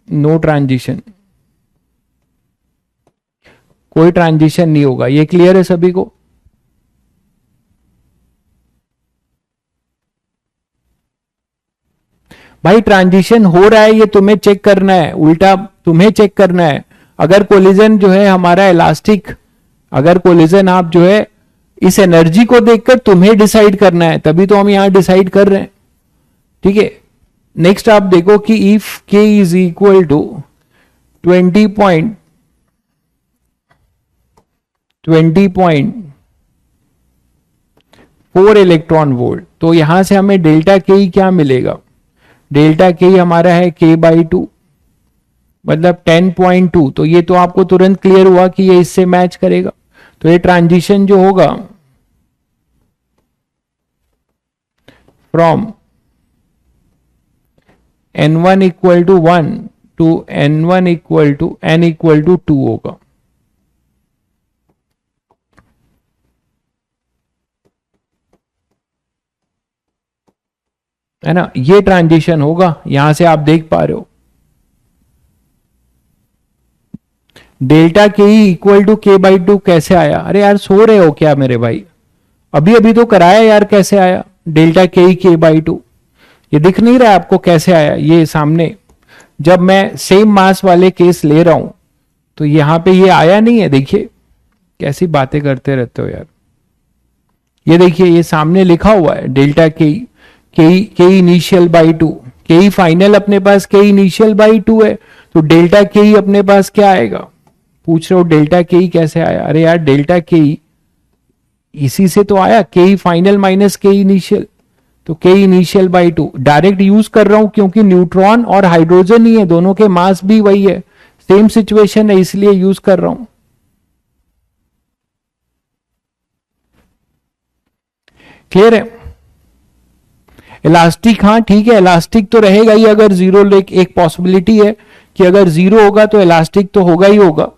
नो ट्रांजिशन, कोई ट्रांजिशन नहीं होगा। ये क्लियर है सभी को? भाई ट्रांजिशन हो रहा है, ये तुम्हें चेक करना है, उल्टा तुम्हें चेक करना है। अगर कोलिजन जो है हमारा इलास्टिक, अगर कोलिजन आप जो है इस एनर्जी को देखकर तुम्हें डिसाइड करना है, तभी तो हम यहां डिसाइड कर रहे हैं, ठीक है। नेक्स्ट आप देखो कि if K is equal to 20.4 electron volt, तो यहां से हमें डेल्टा के ही क्या मिलेगा, डेल्टा के ही हमारा है k/2, मतलब 10.2। तो ये तो आपको तुरंत क्लियर हुआ कि ये इससे मैच करेगा। तो ये ट्रांजिशन जो होगा from n1 equal to 1 to n1 equal to n equal to 2 होगा, है ना। ये ट्रांजिशन होगा, यहां से आप देख पा रहे हो delta K he equal to k/2 कैसे आया। अरे यार सो रहे हो क्या मेरे भाई, अभी अभी तो कराया यार, कैसे आया डेल्टा के ही k/2, ये दिख नहीं रहा आपको कैसे आया। ये सामने जब मैं सेम मास वाले केस ले रहा हूं तो यहां पे ये आया नहीं है, देखिए कैसी बातें करते रहते हो यार। ये देखिए ये सामने लिखा हुआ है डेल्टा के इनिशियल बाई 2, के फाइनल अपने पास के इनिशियल बाई 2 है, तो डेल्टा के अपने पास क्या आएगा, पूछ रहे हो डेल्टा के कैसे आया। अरे यार डेल्टा के इसी से तो आया, के फाइनल माइनस के इनिशियल, तो K initial by 2 direct use कर रहा हूं क्योंकि न्यूट्रॉन और हाइड्रोजन ही है, दोनों के मास भी वही है, सेम सिचुएशन है, इसलिए यूज कर रहा हूं। क्लियर है? इलास्टिक, हाँ ठीक है, इलास्टिक तो रहेगा ही, अगर जीरो, एक पॉसिबिलिटी है कि अगर जीरो होगा तो इलास्टिक तो होगा ही होगा,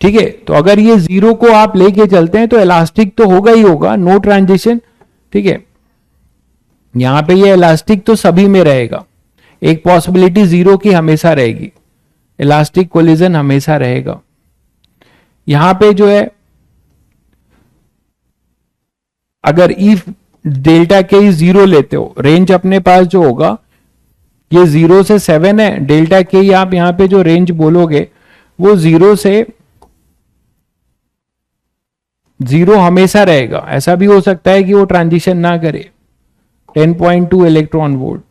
ठीक है। तो अगर ये जीरो को आप लेके चलते हैं तो इलास्टिक तो होगा ही होगा, नो ट्रांजिशन, ठीक है। यहां पे ये इलास्टिक तो सभी में रहेगा, एक पॉसिबिलिटी जीरो की हमेशा रहेगी, इलास्टिक कोलिजन हमेशा रहेगा। यहां पे जो है अगर इफ डेल्टा के जीरो लेते हो, रेंज अपने पास जो होगा ये 0 से 7 है, डेल्टा के आप यहां पे जो रेंज बोलोगे वो 0 से 0 हमेशा रहेगा। ऐसा भी हो सकता है कि वो ट्रांजिशन ना करे, 10.2 इलेक्ट्रॉन वोल्ट,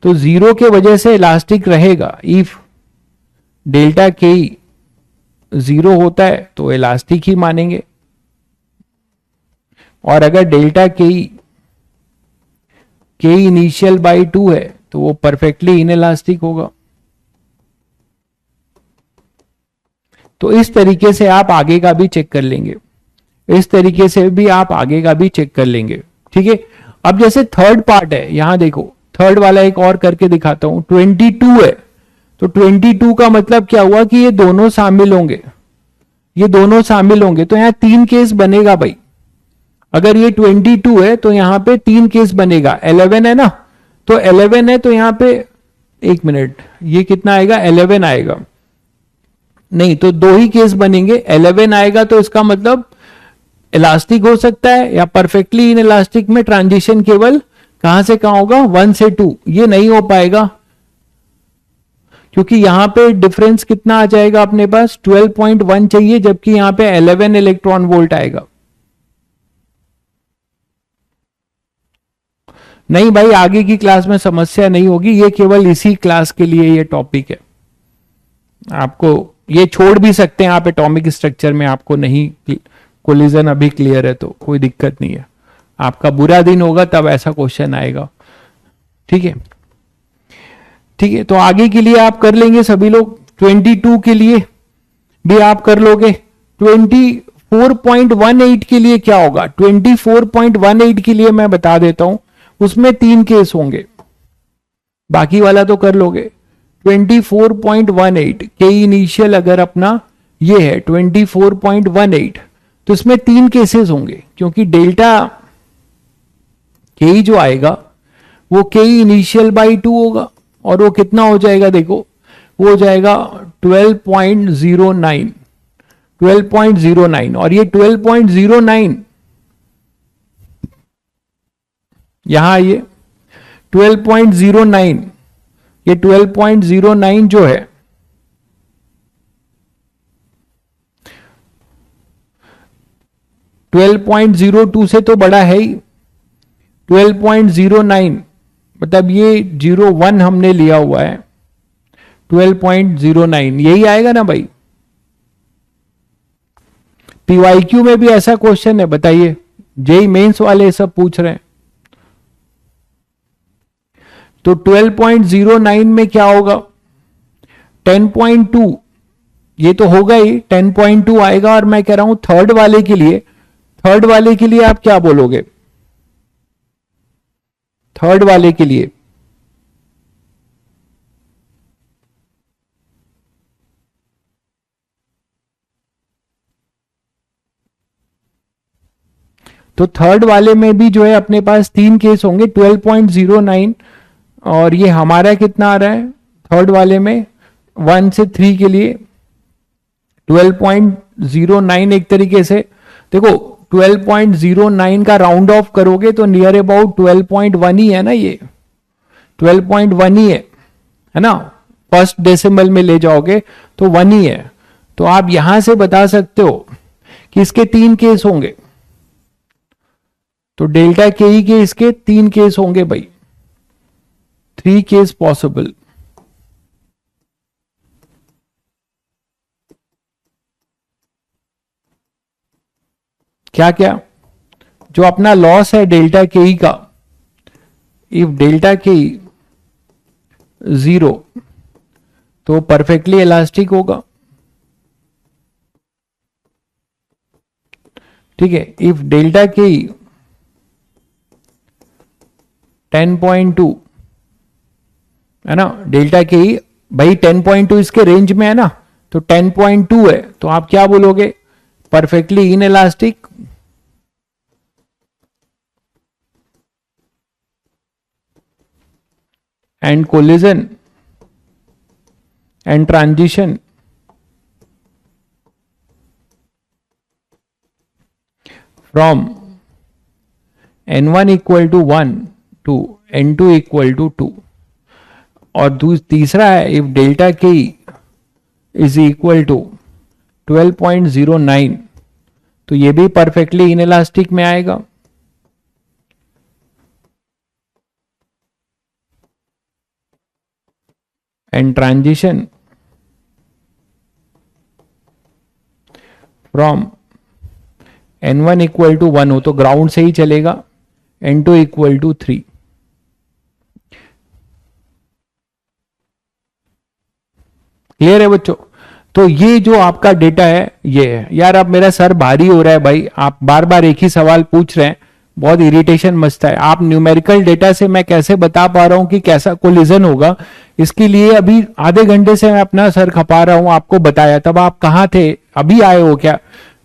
तो 0 के वजह से इलास्टिक रहेगा। इफ डेल्टा के 0 होता है तो इलास्टिक ही मानेंगे, और अगर डेल्टा के इनिशियल बाई 2 है तो वो परफेक्टली इनइलास्टिक होगा। तो इस तरीके से आप आगे का भी चेक कर लेंगे, इस तरीके से भी आप आगे का भी चेक कर लेंगे। ठीक है, अब जैसे थर्ड पार्ट है, यहां देखो थर्ड वाला एक और करके दिखाता हूं। 22 है तो 22 का मतलब क्या हुआ कि ये दोनों शामिल होंगे, ये दोनों शामिल होंगे, तो यहां 3 केस बनेगा भाई। अगर ये 22 है तो यहां पे 3 केस बनेगा। 11 है ना, तो 11 है तो यहां पे, एक मिनट, ये कितना आएगा, 11 आएगा, नहीं तो 2 ही केस बनेंगे। 11 आएगा तो इसका मतलब इलास्टिक हो सकता है या परफेक्टली इन इलास्टिक में ट्रांजिशन केवल कहां से कहां होगा, 1 से 2। ये नहीं हो पाएगा क्योंकि यहां पे डिफरेंस कितना आ जाएगा अपने पास, 12.1 चाहिए, जबकि यहां पे 11 इलेक्ट्रॉन वोल्ट आएगा। नहीं भाई, आगे की क्लास में समस्या नहीं होगी, ये केवल इसी क्लास के लिए ये टॉपिक है। आपको ये छोड़ भी सकते हैं आप एटॉमिक स्ट्रक्चर में, आपको नहीं कोलिजन अभी क्लियर है तो कोई दिक्कत नहीं है। आपका बुरा दिन होगा तब ऐसा क्वेश्चन आएगा। ठीक है, ठीक है, तो आगे के लिए आप कर लेंगे सभी लोग। 22 के लिए भी आप कर लोगे। 24.18 के लिए क्या होगा, 24.18 के लिए मैं बता देता हूं, उसमें 3 केस होंगे, बाकी वाला तो कर लोगे। 24.18 के इनिशियल अगर अपना ये है 24.18, तो इसमें 3 केसेस होंगे, क्योंकि डेल्टा के जो आएगा वो के इनिशियल बाई 2 होगा, और वो कितना हो जाएगा, देखो वो हो जाएगा 12.09, 12.09, और ये 12.09 यहां ये 12.09, ये 12.09 जो है .02 से तो बड़ा है ही। 12.09 मतलब ये 01 हमने लिया हुआ है, 12.09 यही आएगा ना भाई। पीवाईक्यू में भी ऐसा क्वेश्चन है, बताइए, जेई मेंस वाले सब पूछ रहे हैं। तो 12.09 में क्या होगा, 10.2, ये तो होगा ही, 10.2 आएगा। और मैं कह रहा हूं थर्ड वाले के लिए, थर्ड वाले के लिए आप क्या बोलोगे, थर्ड वाले के लिए तो थर्ड वाले में भी जो है अपने पास 3 केस होंगे, 12.09, और ये हमारा कितना आ रहा है थर्ड वाले में, 1 से 3 के लिए 12.09। एक तरीके से देखो 12.09 का राउंड ऑफ करोगे तो नियर अबाउट 12.1 ही है ना, ये 12.1 ही है ना, फर्स्ट डेसिमल में ले जाओगे तो 1 ही है। तो आप यहां से बता सकते हो कि इसके 3 केस होंगे, तो डेल्टा के ई के इसके 3 केस होंगे भाई, 3 केस पॉसिबल। क्या क्या, जो अपना लॉस है डेल्टा के ई का, इफ डेल्टा के ई 0 तो परफेक्टली इलास्टिक होगा। ठीक है, इफ डेल्टा के ई 10.2 है ना, डेल्टा के ई भाई 10.2 इसके रेंज में है ना, तो 10.2 है तो आप क्या बोलोगे, perfectly in elastic. and collision and transition from n1 equal to 1 to n2 equal to 2. और तीसरा है if delta K is equal to 12.09, तो ये भी परफेक्टली इनइलास्टिक में आएगा. And transition from n1 equal to 1 हो तो ग्राउंड से ही चलेगा, n2 इक्वल टू 3. क्लियर है बच्चों? तो ये जो आपका डेटा है ये है. यार अब मेरा सर भारी हो रहा है भाई, आप बार बार एक ही सवाल पूछ रहे हैं, बहुत इरिटेशन मचता है. आप न्यूमेरिकल डेटा से मैं कैसे बता पा रहा हूं कि कैसा कोलिजन होगा, इसके लिए अभी आधे घंटे से मैं अपना सर खपा रहा हूं, आपको बताया. तब आप कहां थे? अभी आए हो क्या?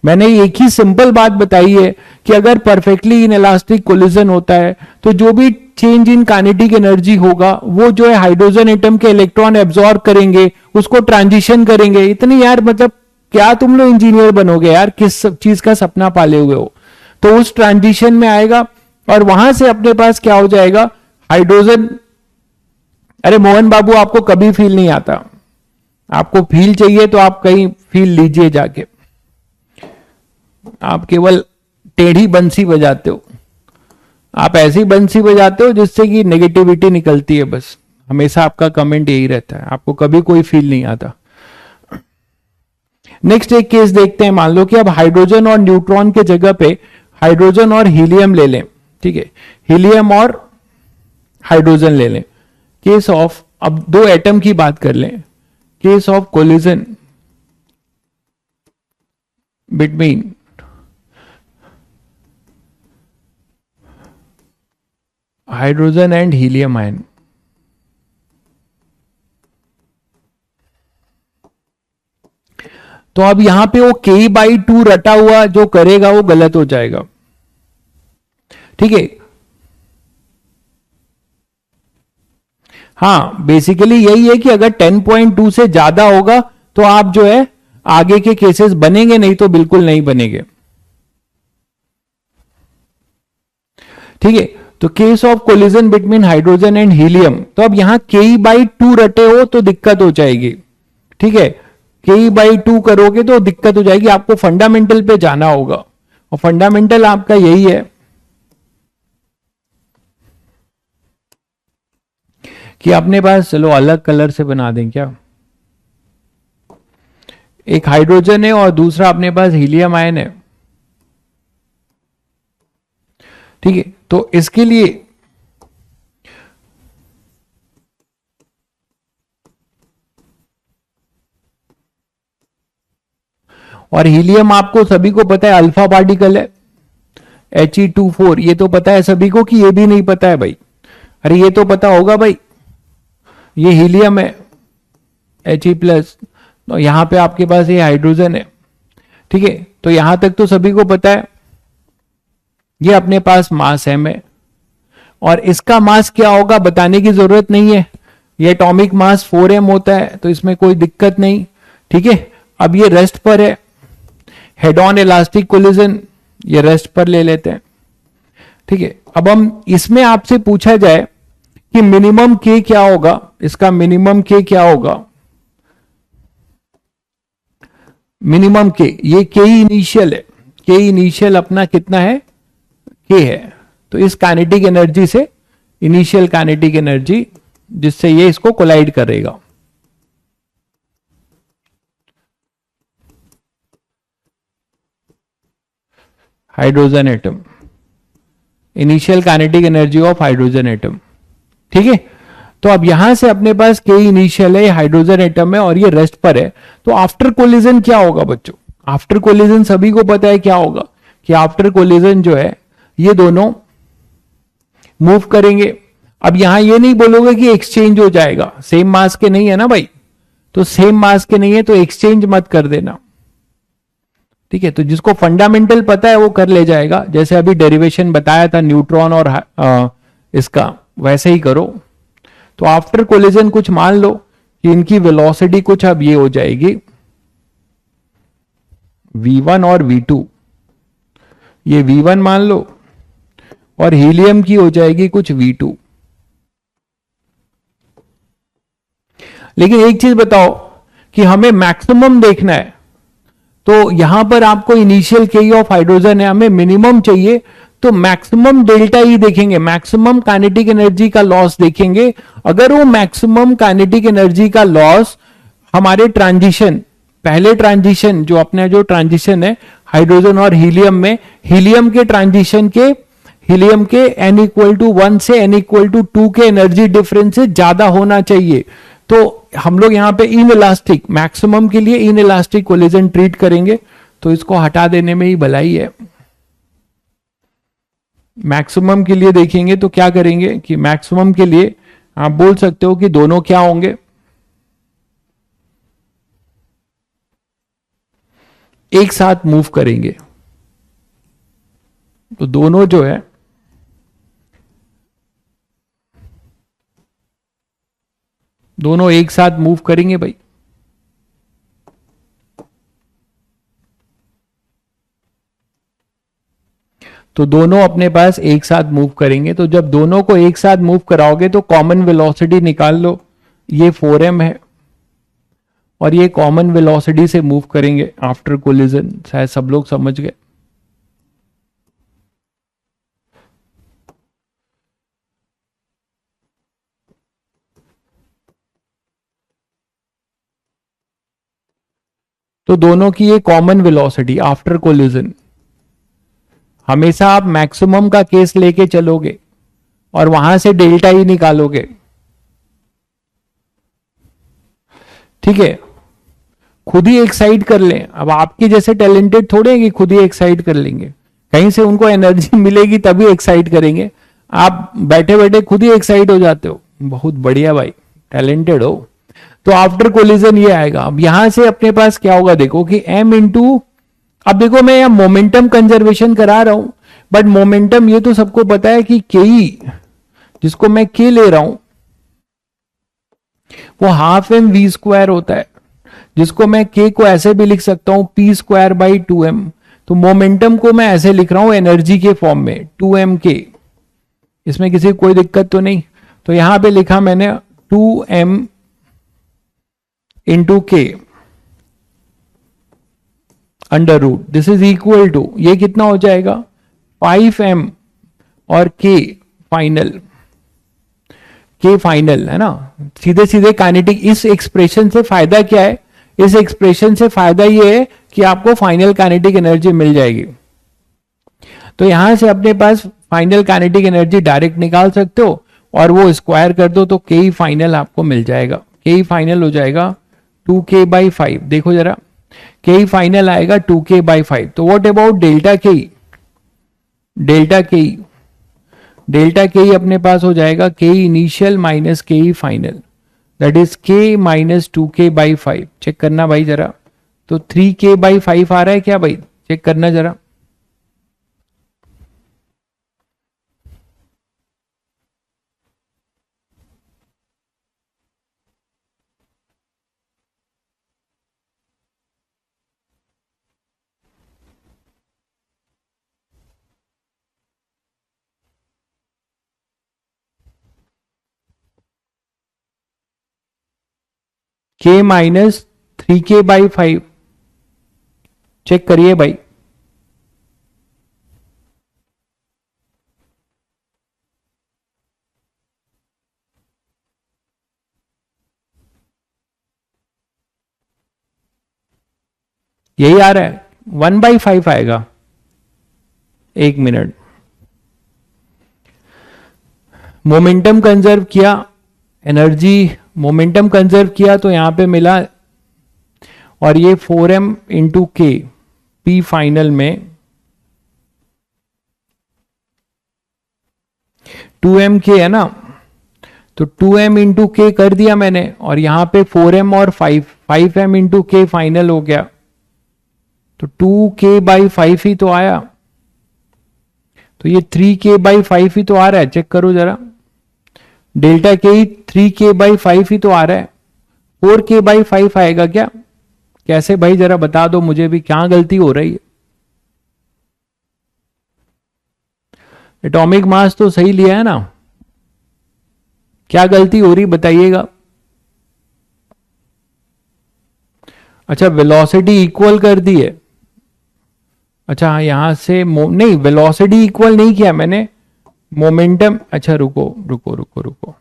मैंने एक ही सिंपल बात बताई है कि अगर परफेक्टली इनइलास्टिक कोलिजन होता है तो जो भी चेंज इन काइनेटिक एनर्जी होगा वो जो है हाइड्रोजन एटम के इलेक्ट्रॉन एब्जॉर्ब करेंगे, उसको ट्रांजिशन करेंगे. इतनी यार मतलब क्या तुम लोग इंजीनियर बनोगे यार, किस चीज का सपना पाले हुए हो? तो उस ट्रांजिशन में आएगा और वहां से अपने पास क्या हो जाएगा, हाइड्रोजन. अरे मोहन बाबू आपको कभी फील नहीं आता, आपको फील चाहिए तो आप कहीं फील लीजिए जाके. आप केवल टेढ़ी बंसी बजाते हो, आप ऐसी बंसी बजाते हो जिससे कि नेगेटिविटी निकलती है. बस हमेशा आपका कमेंट यही रहता है, आपको कभी कोई फील नहीं आता. नेक्स्ट एक केस देखते हैं. मान लो कि अब हाइड्रोजन और न्यूट्रॉन के जगह पे हाइड्रोजन और हीलियम ले लें. ठीक है, हीलियम और हाइड्रोजन ले लें. केस ऑफ, अब दो एटम की बात कर लें. Case of collision between hydrogen and helium ion. तो अब यहां पे वो K/2 रटा हुआ जो करेगा वो गलत हो जाएगा. ठीक है, हाँ बेसिकली यही है कि अगर 10.2 से ज्यादा होगा तो आप जो है आगे के केसेस बनेंगे, नहीं तो बिल्कुल नहीं बनेंगे. ठीक है, तो case of collision between hydrogen and helium, तो अब यहां K/2 रटे हो तो दिक्कत हो जाएगी. ठीक है, K/2 करोगे तो दिक्कत हो जाएगी, आपको फंडामेंटल पे जाना होगा और फंडामेंटल आपका यही है कि अपने पास, चलो अलग कलर से बना दें क्या, एक हाइड्रोजन है और दूसरा अपने पास हीलियम आयन है. ठीक है, तो इसके लिए और हीलियम आपको सभी को पता है अल्फा पार्टिकल है, He2 4. ये तो पता है सभी को कि ये भी नहीं पता है भाई? अरे ये तो पता होगा भाई, ये हीलियम है He+, तो यहां पे आपके पास ये हाइड्रोजन है. ठीक है, तो यहां तक तो सभी को पता है. ये अपने पास मास m है और इसका मास क्या होगा बताने की जरूरत नहीं है, ये एटॉमिक मास 4m होता है, तो इसमें कोई दिक्कत नहीं. ठीक है, अब ये रेस्ट पर है, हेड ऑन इलास्टिक कोलिजन, ये रेस्ट पर ले लेते हैं. ठीक है, अब हम इसमें आपसे पूछा जाए कि मिनिमम के क्या होगा, इसका मिनिमम के क्या होगा. मिनिमम के, ये के इनिशियल है, के इनिशियल अपना कितना है, के है. तो इस काइनेटिक एनर्जी से, इनिशियल काइनेटिक एनर्जी जिससे ये इसको कोलाइड करेगा. Hydrogen atom, initial kinetic energy of hydrogen atom. ठीक है, तो अब यहां से अपने पास के इनिशियल है, हाइड्रोजन एटम है और ये रेस्ट पर है. तो आफ्टर कोलिजन क्या होगा बच्चों? आफ्टर कोलिजन सभी को पता है क्या होगा कि आफ्टर कोलिजन जो है ये दोनों मूव करेंगे. अब यहां ये नहीं बोलोगे कि एक्सचेंज हो जाएगा, सेम मास के नहीं है ना भाई, तो सेम मास के नहीं है तो एक्सचेंज मत कर देना. ठीक है, तो जिसको फंडामेंटल पता है वो कर ले जाएगा. जैसे अभी डेरिवेशन बताया था न्यूट्रॉन और इसका, वैसे ही करो. तो आफ्टर कोलिजन कुछ मान लो कि इनकी वेलोसिटी कुछ अब ये हो जाएगी v1 और v2, ये v1 मान लो और हीलियम की हो जाएगी कुछ v2। लेकिन एक चीज बताओ कि हमें मैक्सिमम देखना है, तो यहां पर आपको इनिशियल के ऑफ हाइड्रोजन है, हमें मिनिमम चाहिए, तो मैक्सिमम डेल्टा ई देखेंगे, मैक्सिमम काइनेटिक एनर्जी का लॉस देखेंगे। अगर वो मैक्सिमम काइनेटिक एनर्जी का लॉस हमारे ट्रांजिशन, पहले ट्रांजिशन जो अपना जो ट्रांजिशन है हाइड्रोजन और हीलियम में, हीलियम के ट्रांजिशन के, हीलियम के n=1 से n=2 के एनर्जी डिफरेंस से ज्यादा होना चाहिए। तो हम लोग यहां पे इन इलास्टिक, मैक्सिमम के लिए इन इलास्टिक कोलिजन ट्रीट करेंगे, तो इसको हटा देने में ही भलाई है। मैक्सिमम के लिए देखेंगे तो क्या करेंगे कि मैक्सिमम के लिए आप बोल सकते हो कि दोनों क्या होंगे, एक साथ मूव करेंगे। तो दोनों जो है दोनों एक साथ मूव करेंगे भाई। तो दोनों अपने पास एक साथ मूव करेंगे। तो जब दोनों को एक साथ मूव कराओगे तो कॉमन वेलोसिटी निकाल लो, ये 4m है और ये कॉमन वेलोसिटी से मूव करेंगे आफ्टर कोलिजन। शायद सब लोग समझ गए। तो दोनों की ये कॉमन वेलोसिटी आफ्टर कोलिजन, हमेशा आप मैक्सिमम का केस लेके चलोगे और वहां से डेल्टा ही निकालोगे, ठीक है। खुद ही एक्साइट कर लें। अब आपके जैसे टैलेंटेड थोड़े हैं कि खुद ही एक्साइट कर लेंगे, कहीं से उनको एनर्जी मिलेगी तभी एक्साइट करेंगे। आप बैठे बैठे खुद ही एक्साइट हो जाते हो, बहुत बढ़िया भाई, टैलेंटेड हो। तो आफ्टर कोलिजन ये आएगा। अब यहां से अपने पास क्या होगा, देखो कि m इंटू, अब देखो मैं यहां मोमेंटम कंजर्वेशन करा रहा हूं, बट मोमेंटम ये तो सबको पता है कि ke, जिसको मैं k ले रहा हूं, वो ½ mv² होता है, जिसको मैं k को ऐसे भी लिख सकता हूं p²/2m। तो मोमेंटम को मैं ऐसे लिख रहा हूं एनर्जी के फॉर्म में 2mk। इसमें किसी को कोई दिक्कत तो नहीं। तो यहां पे लिखा मैंने 2m into k under root, this is equal to, ये कितना हो जाएगा 5m और k फाइनल, k फाइनल है ना। सीधे सीधे काइनेटिक, इस एक्सप्रेशन से फायदा क्या है, इस एक्सप्रेशन से फायदा ये है कि आपको फाइनल काइनेटिक एनर्जी मिल जाएगी। तो यहां से अपने पास फाइनल काइनेटिक एनर्जी डायरेक्ट निकाल सकते हो और वो स्क्वायर कर दो तो के फाइनल आपको मिल जाएगा। के फाइनल हो जाएगा 2k/5। देखो जरा, के फाइनल आएगा 2k/5। तो what about delta K, delta K, delta K अपने पास हो जाएगा K initial minus K final, that is k minus 2k/5। Check करना भाई जरा। तो 3k/5 आ रहा है क्या भाई, चेक करना जरा। k माइनस 3k/5 चेक करिए भाई। यही आ रहा है, 1/5 आएगा। एक मिनट, मोमेंटम कंजर्व किया, एनर्जी मोमेंटम कंजर्व किया तो यहां पे मिला, और ये 4m इंटू के पी फाइनल में 2mk है ना। तो 2m इंटू के कर दिया मैंने, और यहां पे 4m और 5m इंटू के फाइनल हो गया। तो 2k/5 ही तो आया। तो ये 3k/5 ही तो आ रहा है, चेक करो जरा। डेल्टा के 3k/5 ही तो आ रहा है, 4k/5 आएगा क्या? कैसे भाई, जरा बता दो मुझे भी, क्या गलती हो रही है? एटॉमिक मास तो सही लिया है ना, क्या गलती हो रही बताइएगा। अच्छा, वेलोसिटी इक्वल कर दी है। अच्छा हाँ, यहां से नहीं, वेलोसिटी इक्वल नहीं किया मैंने, मोमेंटम। अच्छा रुको रुको रुको रुको,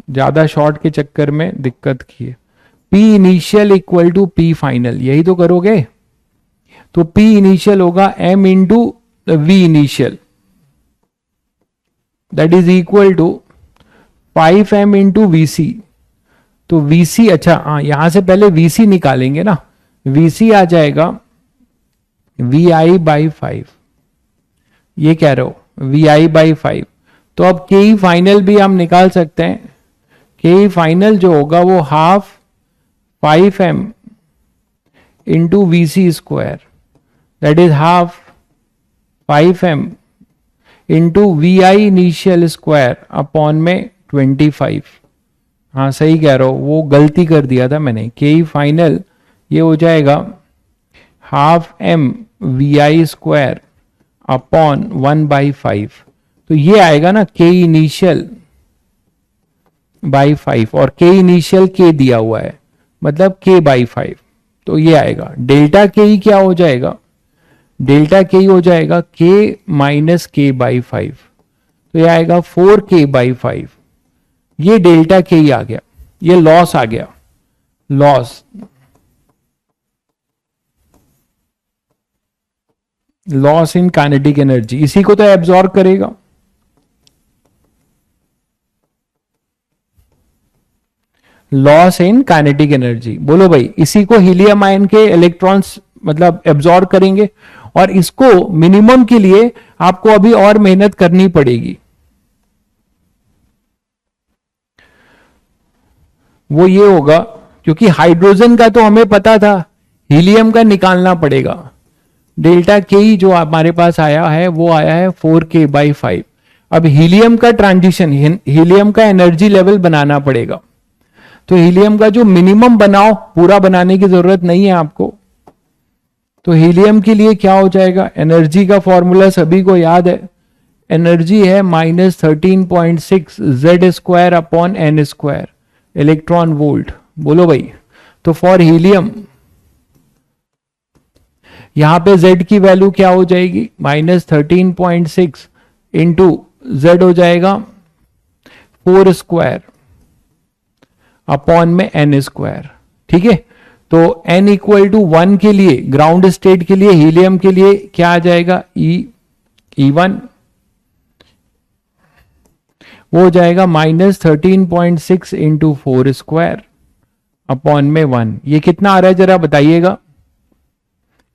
ज्यादा शॉर्ट के चक्कर में दिक्कत की है। P initial equal to P final, यही तो करोगे। तो P इनिशियल होगा M into V initial, that is equal to 5M into VC। तो VC, अच्छा हाँ, यहां से पहले VC निकालेंगे ना, VC आ जाएगा VI/5, ये कह रहे हो VI/5। तो अब के फाइनल भी हम निकाल सकते हैं। के फाइनल जो होगा वो half 5M into VC square, that is half 5M into VI initial square upon में 25। हाँ सही कह रहा हो, वो गलती कर दिया था मैंने। के फाइनल ये हो जाएगा half M VI square upon 1/5। तो ये आएगा ना के इनिशियल बाई 5, और के इनिशियल के दिया हुआ है, मतलब k/5। तो ये आएगा डेल्टा के ही क्या हो जाएगा, डेल्टा के ही हो जाएगा k माइनस k/5। तो ये आएगा 4k/5। ये डेल्टा के ही आ गया, ये लॉस आ गया, loss, loss in kinetic energy, इसी को तो एब्जॉर्ब करेगा। लॉस इन काइनेटिक एनर्जी, बोलो भाई, इसी को हीलियम आयन के इलेक्ट्रॉन्स मतलब एब्जॉर्ब करेंगे, और इसको मिनिमम के लिए आपको अभी और मेहनत करनी पड़ेगी। वो ये होगा, क्योंकि हाइड्रोजन का तो हमें पता था, हीलियम का निकालना पड़ेगा। डेल्टा के ही जो हमारे पास आया है वो आया है 4k/5। अब हीलियम का ट्रांजिशन, हीलियम का एनर्जी लेवल बनाना पड़ेगा। तो हीलियम का जो मिनिमम बनाओ, पूरा बनाने की जरूरत नहीं है आपको। तो हीलियम के लिए क्या हो जाएगा, एनर्जी का फॉर्मूला सभी को याद है, एनर्जी है -13.6 Z² upon N² electron volt. बोलो भाई, तो फॉर हीलियम यहां पे Z की वैल्यू क्या हो जाएगी, -13.6 इंटू Z हो जाएगा 4² अपॉन में N²। ठीक है, तो N इक्वल टू 1 के लिए, ग्राउंड स्टेट के लिए, हीलियम के लिए क्या आ जाएगा, E1, वो हो जाएगा -13.6 इंटू 4² अपॉन में 1। ये कितना आ रहा है जरा बताइएगा,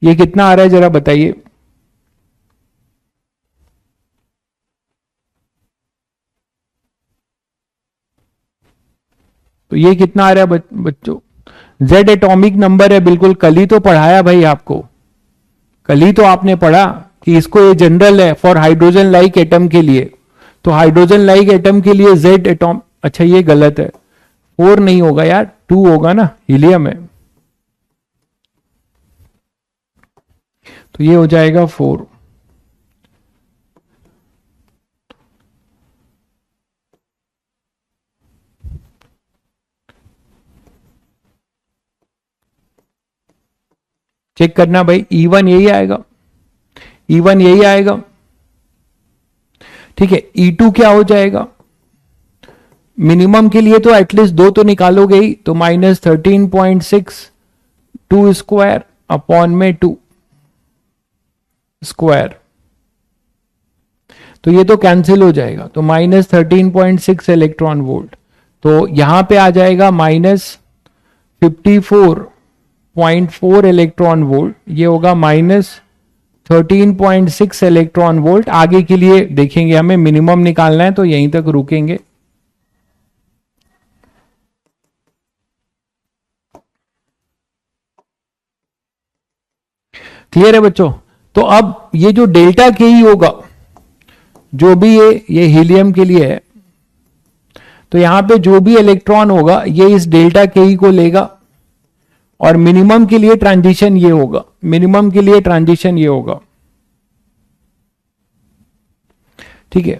ये कितना आ रहा है जरा बताइए। तो ये कितना आ रहा है बच्चों, Z एटॉमिक नंबर है, बिल्कुल कल ही तो पढ़ाया भाई आपको, कल ही तो आपने पढ़ा कि इसको ये जनरल है फॉर हाइड्रोजन लाइक एटम के लिए। तो हाइड्रोजन लाइक एटम के लिए Z एटॉम, अच्छा ये गलत है, 4 नहीं होगा यार, 2 होगा ना, हीलियम है। तो ये हो जाएगा 4। चेक करना भाई, E1 यही आएगा, E1 यही आएगा। ठीक है, E2 क्या हो जाएगा, मिनिमम के लिए तो एटलीस्ट 2 तो निकालोगे ही, तो -13.6 2² अपॉन में 2²। तो ये तो कैंसिल हो जाएगा, तो -13.6 इलेक्ट्रॉन वोल्ट। तो यहां पे आ जाएगा -54.4 इलेक्ट्रॉन वोल्ट, ये होगा -13.6 इलेक्ट्रॉन वोल्ट। आगे के लिए देखेंगे, हमें मिनिमम निकालना है तो यहीं तक रुकेंगे। क्लियर है बच्चों। तो अब ये जो डेल्टा के ही होगा, जो भी ये हीलियम के लिए है, तो यहां पे जो भी इलेक्ट्रॉन होगा ये इस डेल्टा के ई को लेगा और मिनिमम के लिए ट्रांजिशन ये होगा, मिनिमम के लिए ट्रांजिशन ये होगा। ठीक है,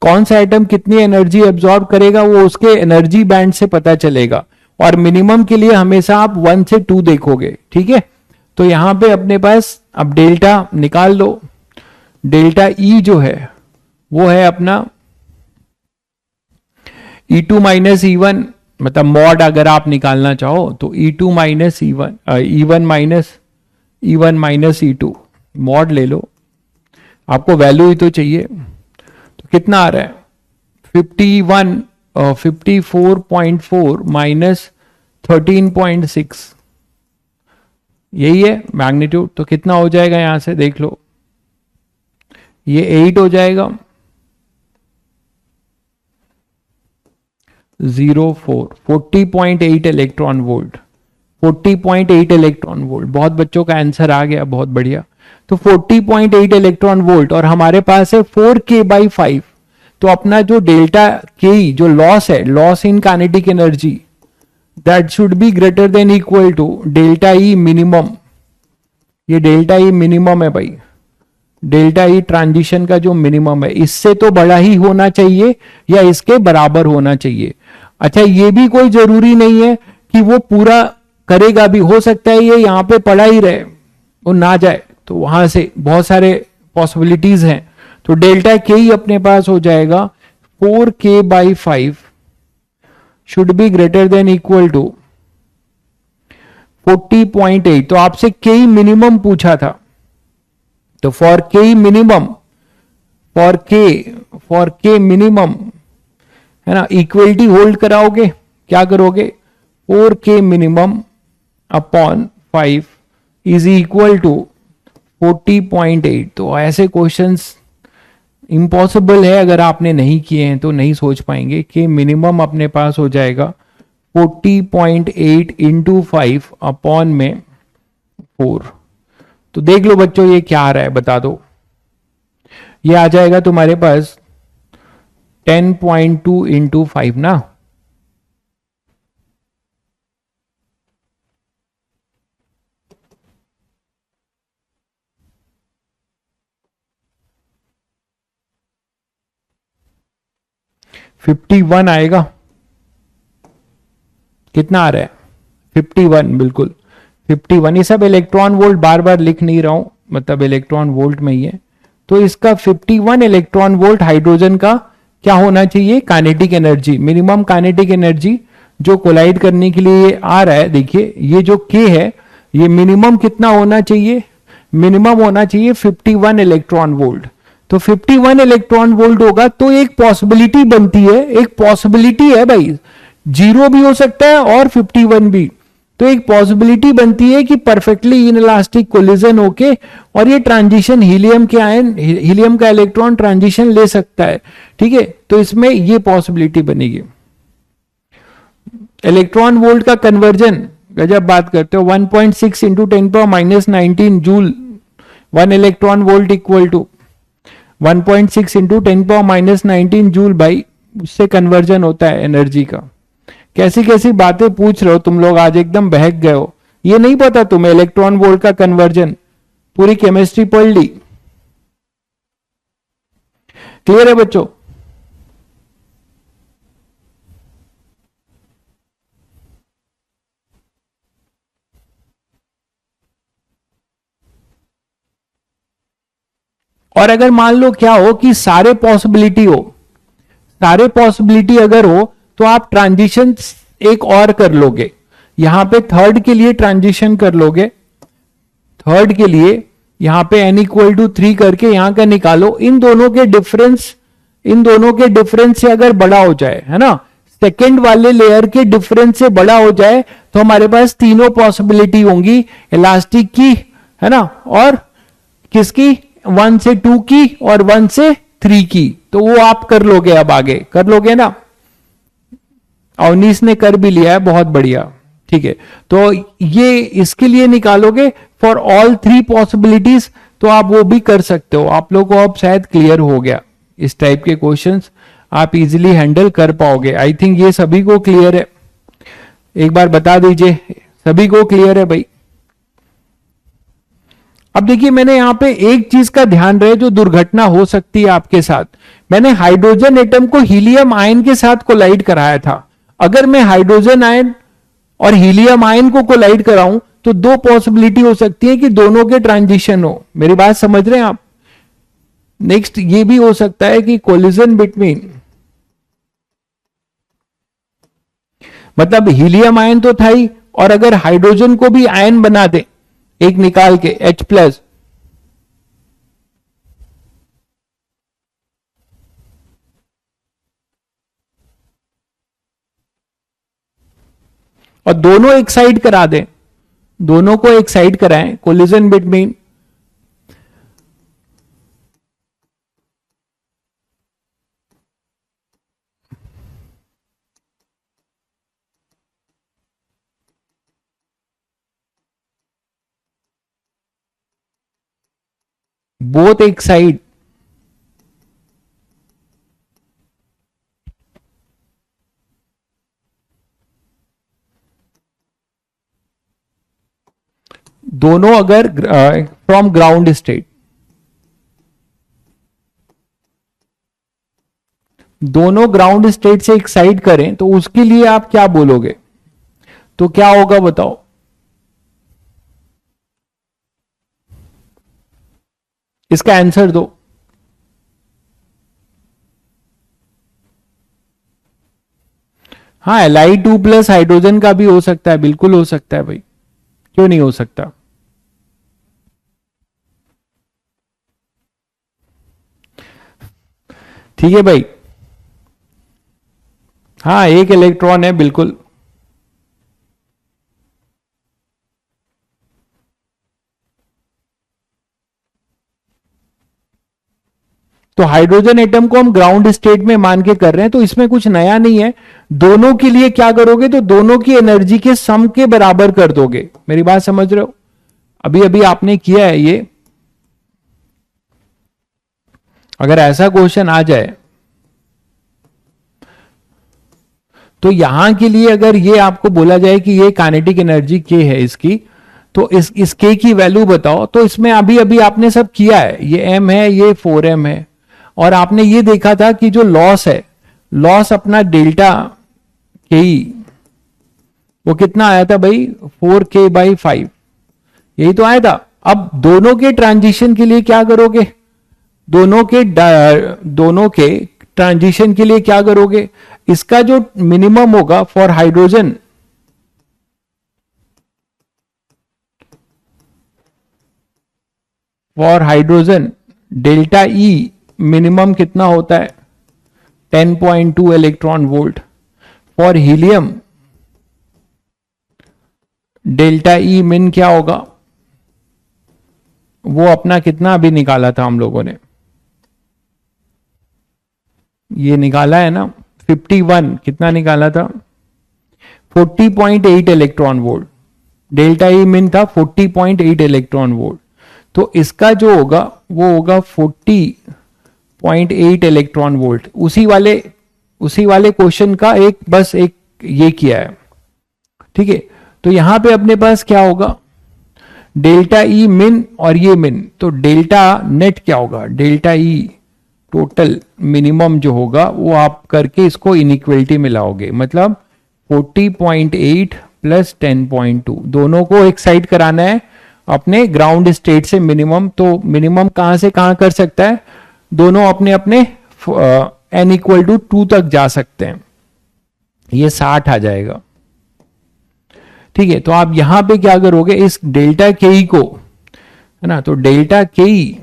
कौन सा एटम कितनी एनर्जी एब्जॉर्ब करेगा वो उसके एनर्जी बैंड से पता चलेगा, और मिनिमम के लिए हमेशा आप 1 से 2 देखोगे। ठीक है, तो यहां पे अपने पास अब डेल्टा निकाल लो। डेल्टा ई जो है वो है अपना E2 माइनस E1, मतलब मॉड अगर आप निकालना चाहो तो E2 minus E1, E1 minus E2 mod ले लो, आपको वैल्यू ही तो चाहिए। तो कितना आ रहा है 54.4 माइनस 13.6, यही है मैग्नीट्यूड। तो कितना हो जाएगा यहां से देख लो, ये 8 हो जाएगा, 40.8 इलेक्ट्रॉन वोल्ट, 40.8 इलेक्ट्रॉन वोल्ट। बहुत बच्चों का आंसर आ गया, बहुत बढ़िया। तो 40.8 इलेक्ट्रॉन वोल्ट और हमारे पास है 4k/5। तो अपना जो डेल्टा के जो लॉस है, loss in kinetic energy, that should be greater than equal to delta E minimum. ये डेल्टा ई मिनिमम है भाई, डेल्टा ई ट्रांजिशन का जो मिनिमम है, इससे तो बड़ा ही होना चाहिए या इसके बराबर होना चाहिए। अच्छा, ये भी कोई जरूरी नहीं है कि वो पूरा करेगा, भी हो सकता है ये यहां पे पड़ा ही रहे, वो ना जाए, तो वहां से बहुत सारे पॉसिबिलिटीज हैं। तो डेल्टा के ही अपने पास हो जाएगा 4k/5 should be greater than equal to 40.8। तो आपसे के मिनिमम पूछा था, तो फॉर के मिनिमम, फॉर के मिनिमम है ना, इक्वलिटी होल्ड कराओगे, क्या करोगे 4k minimum upon 5 is equal to 40.8। तो ऐसे क्वेश्चंस इम्पॉसिबल है, अगर आपने नहीं किए हैं तो नहीं सोच पाएंगे। कि मिनिमम अपने पास हो जाएगा 40.8 इंटू 5 अपॉन में 4। तो देख लो बच्चों ये क्या आ रहा है, बता दो। ये आ जाएगा तुम्हारे पास 10.2 इंटू 5 ना। $51 आएगा। कितना आ रहा है 51, बिल्कुल 51। ये सब इलेक्ट्रॉन वोल्ट बार बार लिख नहीं रहा हूं, मतलब इलेक्ट्रॉन वोल्ट में ही है। तो इसका 51 इलेक्ट्रॉन वोल्ट हाइड्रोजन का क्या होना चाहिए, kinetic energy, minimum kinetic energy जो कोलाइड करने के लिए आ रहा है। देखिए ये जो के है, ये मिनिमम कितना होना चाहिए, मिनिमम होना चाहिए 51 इलेक्ट्रॉन वोल्ट। तो 51 इलेक्ट्रॉन वोल्ट होगा तो एक पॉसिबिलिटी बनती है, एक पॉसिबिलिटी है भाई, 0 भी हो सकता है और 51 भी। तो एक पॉसिबिलिटी बनती है कि परफेक्टली इनइलास्टिक कोलिजन होके और ये ट्रांजिशन हीलियम के आयन, हीलियम का इलेक्ट्रॉन ट्रांजिशन ले सकता है। ठीक है, तो इसमें ये पॉसिबिलिटी बनेगी। इलेक्ट्रॉन वोल्ट का कन्वर्जन गजब बात करते हो, 1.6 into 10⁻⁹ joule 1 electron volt equal to 1.6 into 10⁻⁹ joule भाई, उससे कन्वर्जन होता है एनर्जी का। कैसी कैसी बातें पूछ रहे हो तुम लोग, आज एकदम बहक गए हो। ये नहीं पता तुम्हें इलेक्ट्रॉन वोल्ट का कन्वर्जन, पूरी केमिस्ट्री पढ़ ली। क्लियर है बच्चों? और अगर मान लो क्या हो कि सारे पॉसिबिलिटी हो, सारे पॉसिबिलिटी अगर हो तो आप ट्रांजिशन एक और कर लोगे, यहां पे थर्ड के लिए ट्रांजिशन कर लोगे। थर्ड के लिए यहां पे n=3 करके यहां का निकालो, इन दोनों के डिफरेंस, इन दोनों के डिफरेंस से अगर बड़ा हो जाए, है ना, सेकेंड वाले लेयर के डिफरेंस से बड़ा हो जाए, तो हमारे पास तीनों पॉसिबिलिटी होंगी, इलास्टिक की, है ना, और किसकी, 1 से 2 की और 1 से 3 की। तो वो आप कर लोगे, अब आगे कर लोगे ना। अवनीश ने कर भी लिया है, बहुत बढ़िया। ठीक है, तो ये इसके लिए निकालोगे फॉर ऑल 3 पॉसिबिलिटीज, तो आप वो भी कर सकते हो। आप लोगों को अब शायद क्लियर हो गया इस टाइप के क्वेश्चंस। आप इजीली हैंडल कर पाओगे। आई थिंक ये सभी को क्लियर है, एक बार बता दीजिए सभी को क्लियर है भाई। अब देखिए मैंने यहां पे एक चीज का ध्यान रहे जो दुर्घटना हो सकती है आपके साथ, मैंने हाइड्रोजन एटम को हीलियम आयन के साथ कोलाइड कराया था। अगर मैं हाइड्रोजन आयन और हीलियम आयन को कोलाइड कराऊं तो दो पॉसिबिलिटी हो सकती है कि दोनों के ट्रांजिशन हो। मेरी बात समझ रहे हैं आप? नेक्स्ट ये भी हो सकता है कि कोलिजन बिटवीन, मतलब हीलियम आयन तो था ही, और अगर हाइड्रोजन को भी आयन बना दे एक निकाल के H+, और दोनों एक साइड करा दें, दोनों को एक साइड कराएं, कोलिजन बिटवीन, बोथ एक साइड, दोनों अगर फ्रॉम ग्राउंड स्टेट, दोनों ग्राउंड स्टेट से एक्साइट करें तो उसके लिए आप क्या बोलोगे? तो क्या होगा बताओ? इसका आंसर दो। हाँ Li2+ हाइड्रोजन का भी हो सकता है, बिल्कुल हो सकता है भाई, क्यों नहीं हो सकता। ठीक है भाई, हाँ एक इलेक्ट्रॉन है बिल्कुल। तो हाइड्रोजन एटम को हम ग्राउंड स्टेट में मान के कर रहे हैं, तो इसमें कुछ नया नहीं है। दोनों के लिए क्या करोगे, तो दोनों की एनर्जी के सम के बराबर कर दोगे। मेरी बात समझ रहे हो? अभी अभी आपने किया है ये। अगर ऐसा क्वेश्चन आ जाए तो यहां के लिए अगर ये आपको बोला जाए कि ये काइनेटिक एनर्जी के है इसकी, तो इस के की वैल्यू बताओ, तो इसमें अभी अभी आपने सब किया है, ये m है, ये 4m है, और आपने ये देखा था कि जो लॉस है, लॉस अपना डेल्टा के, वो कितना आया था भाई? 4k/5, यही तो आया था। अब दोनों के ट्रांजिशन के लिए क्या करोगे? दोनों के ट्रांजिशन के लिए क्या करोगे? इसका जो मिनिमम होगा for hydrogen, delta E minimum कितना होता है? 10.2 electron volt. For helium delta E मिन क्या होगा? वो अपना कितना अभी निकाला था हम लोगों ने, ये निकाला है ना 51, कितना निकाला था? 40.8 इलेक्ट्रॉन वोल्ट। डेल्टा ई मिन था 40.8 इलेक्ट्रॉन वोल्ट। तो इसका जो होगा वो होगा 40.8 इलेक्ट्रॉन वोल्ट। उसी वाले क्वेश्चन का एक बस एक ये किया है, ठीक है। तो यहां पे अपने पास क्या होगा? डेल्टा ई मिन और ये मिन, तो डेल्टा नेट क्या होगा? डेल्टा ई टोटल मिनिमम जो होगा वो आप करके इसको इनइक्वलिटी में लाओगे, मतलब 40.8 प्लस 10.2, दोनों को एक्साइट कराना है अपने ग्राउंड स्टेट से मिनिमम। तो मिनिमम कहां से कहां कर सकता है? दोनों अपने अपने n=2 तक जा सकते हैं, ये 60 आ जाएगा, ठीक है। तो आप यहां पे क्या करोगे, इस डेल्टा के ई को, है ना, तो डेल्टा के ई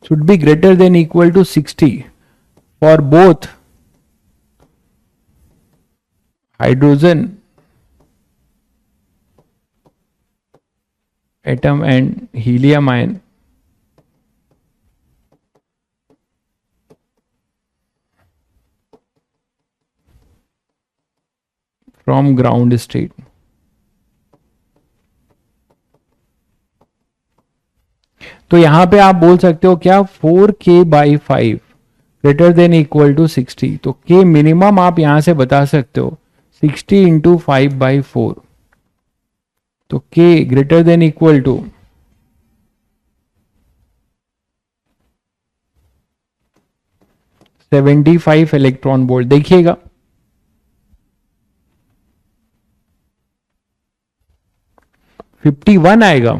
should be greater than equal to 60 for both hydrogen atom and helium ion from ground state। तो यहां पे आप बोल सकते हो क्या? 4k/5 greater than equal to 60, तो के मिनिमम आप यहां से बता सकते हो 60 इंटू 5/4, तो K greater than equal to 75 electron volt. देखिएगा 51 आएगा।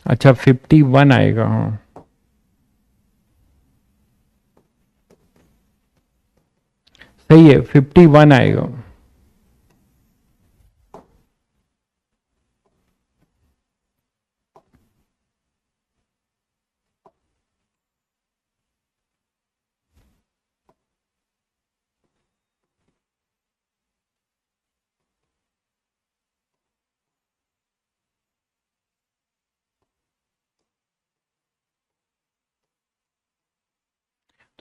अच्छा 51 आएगा, हाँ सही है, 51 आएगा।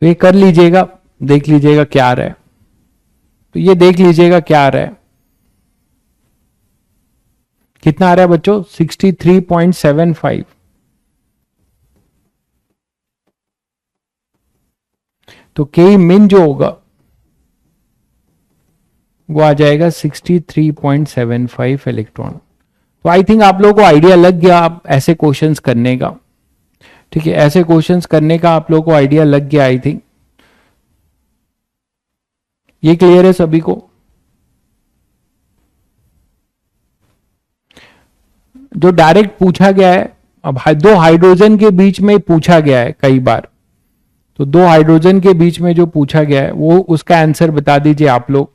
तो ये कर लीजिएगा, देख लीजिएगा क्या आ रहा है, तो ये देख लीजिएगा क्या आ रहा है, कितना आ रहा है बच्चों 63.75। तो के मिन जो होगा वो आ जाएगा 63.75 इलेक्ट्रॉन। तो आई थिंक आप लोगों को आइडिया लग गया आप ऐसे क्वेश्चंस करने का, ठीक है, ऐसे क्वेश्चंस करने का आप लोगों को आइडिया लग गया आई थिंक। ये क्लियर है सभी को? जो डायरेक्ट पूछा गया है, अब दो हाइड्रोजन के बीच में पूछा गया है कई बार, तो दो हाइड्रोजन के बीच में जो पूछा गया है वो उसका आंसर बता दीजिए आप लोग।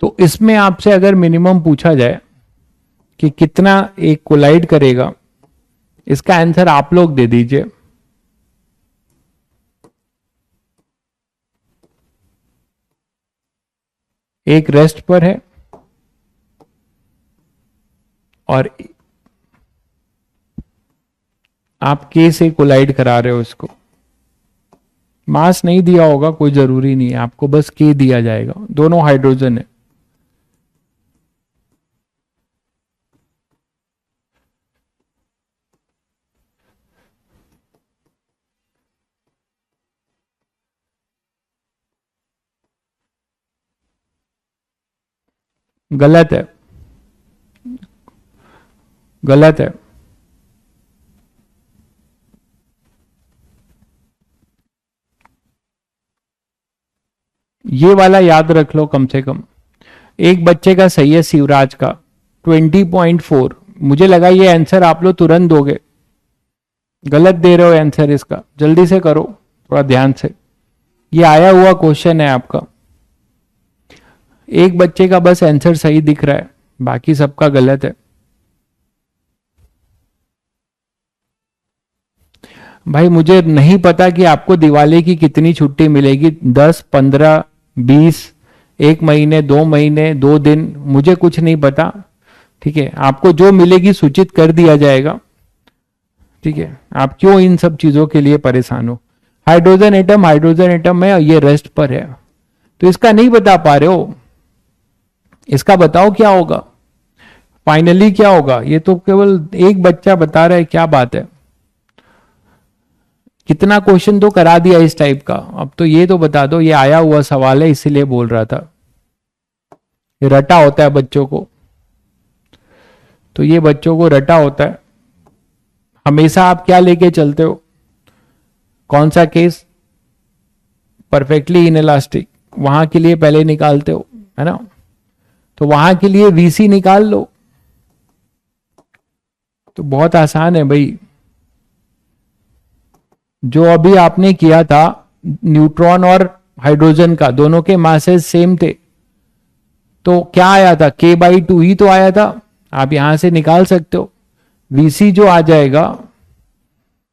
तो इसमें आपसे अगर मिनिमम पूछा जाए कि कितना एक कोलाइड करेगा, इसका आंसर आप लोग दे दीजिए। एक रेस्ट पर है और आप के से कोलाइड करा रहे हो इसको। मास नहीं दिया होगा, कोई जरूरी नहीं है, आपको बस के दिया जाएगा। दोनों हाइड्रोजन है। गलत है, गलत है। ये वाला याद रख लो कम से कम। एक बच्चे का सही है शिवराज का 20.4। मुझे लगा ये आंसर आप लोग तुरंत दोगे, गलत दे रहे हो आंसर इसका। जल्दी से करो, थोड़ा ध्यान से, ये आया हुआ क्वेश्चन है आपका। एक बच्चे का बस आंसर सही दिख रहा है, बाकी सबका गलत है। भाई मुझे नहीं पता कि आपको दिवाली की कितनी छुट्टी मिलेगी, 10, 15, 20, 1 महीने, 2 महीने, 2 दिन, मुझे कुछ नहीं पता। ठीक है, आपको जो मिलेगी सूचित कर दिया जाएगा। ठीक है, आप क्यों इन सब चीजों के लिए परेशान हो। हाइड्रोजन एटम है, ये रेस्ट पर है, तो इसका नहीं बता पा रहे हो। इसका बताओ क्या होगा, फाइनली क्या होगा। ये तो केवल एक बच्चा बता रहा है, क्या बात है। कितना क्वेश्चन तो करा दिया इस टाइप का, अब तो ये तो बता दो। ये आया हुआ सवाल है, इसीलिए बोल रहा था। ये रटा होता है बच्चों को, तो ये बच्चों को रटा होता है। हमेशा आप क्या लेके चलते हो, कौन सा केस, परफेक्टली इनइलास्टिक, वहां के लिए पहले निकालते हो, है ना। तो वहां के लिए वीसी निकाल लो, तो बहुत आसान है भाई। जो अभी आपने किया था न्यूट्रॉन और हाइड्रोजन का, दोनों के मासेस सेम थे, तो क्या आया था, k/2 ही तो आया था। आप यहां से निकाल सकते हो। वीसी जो आ जाएगा,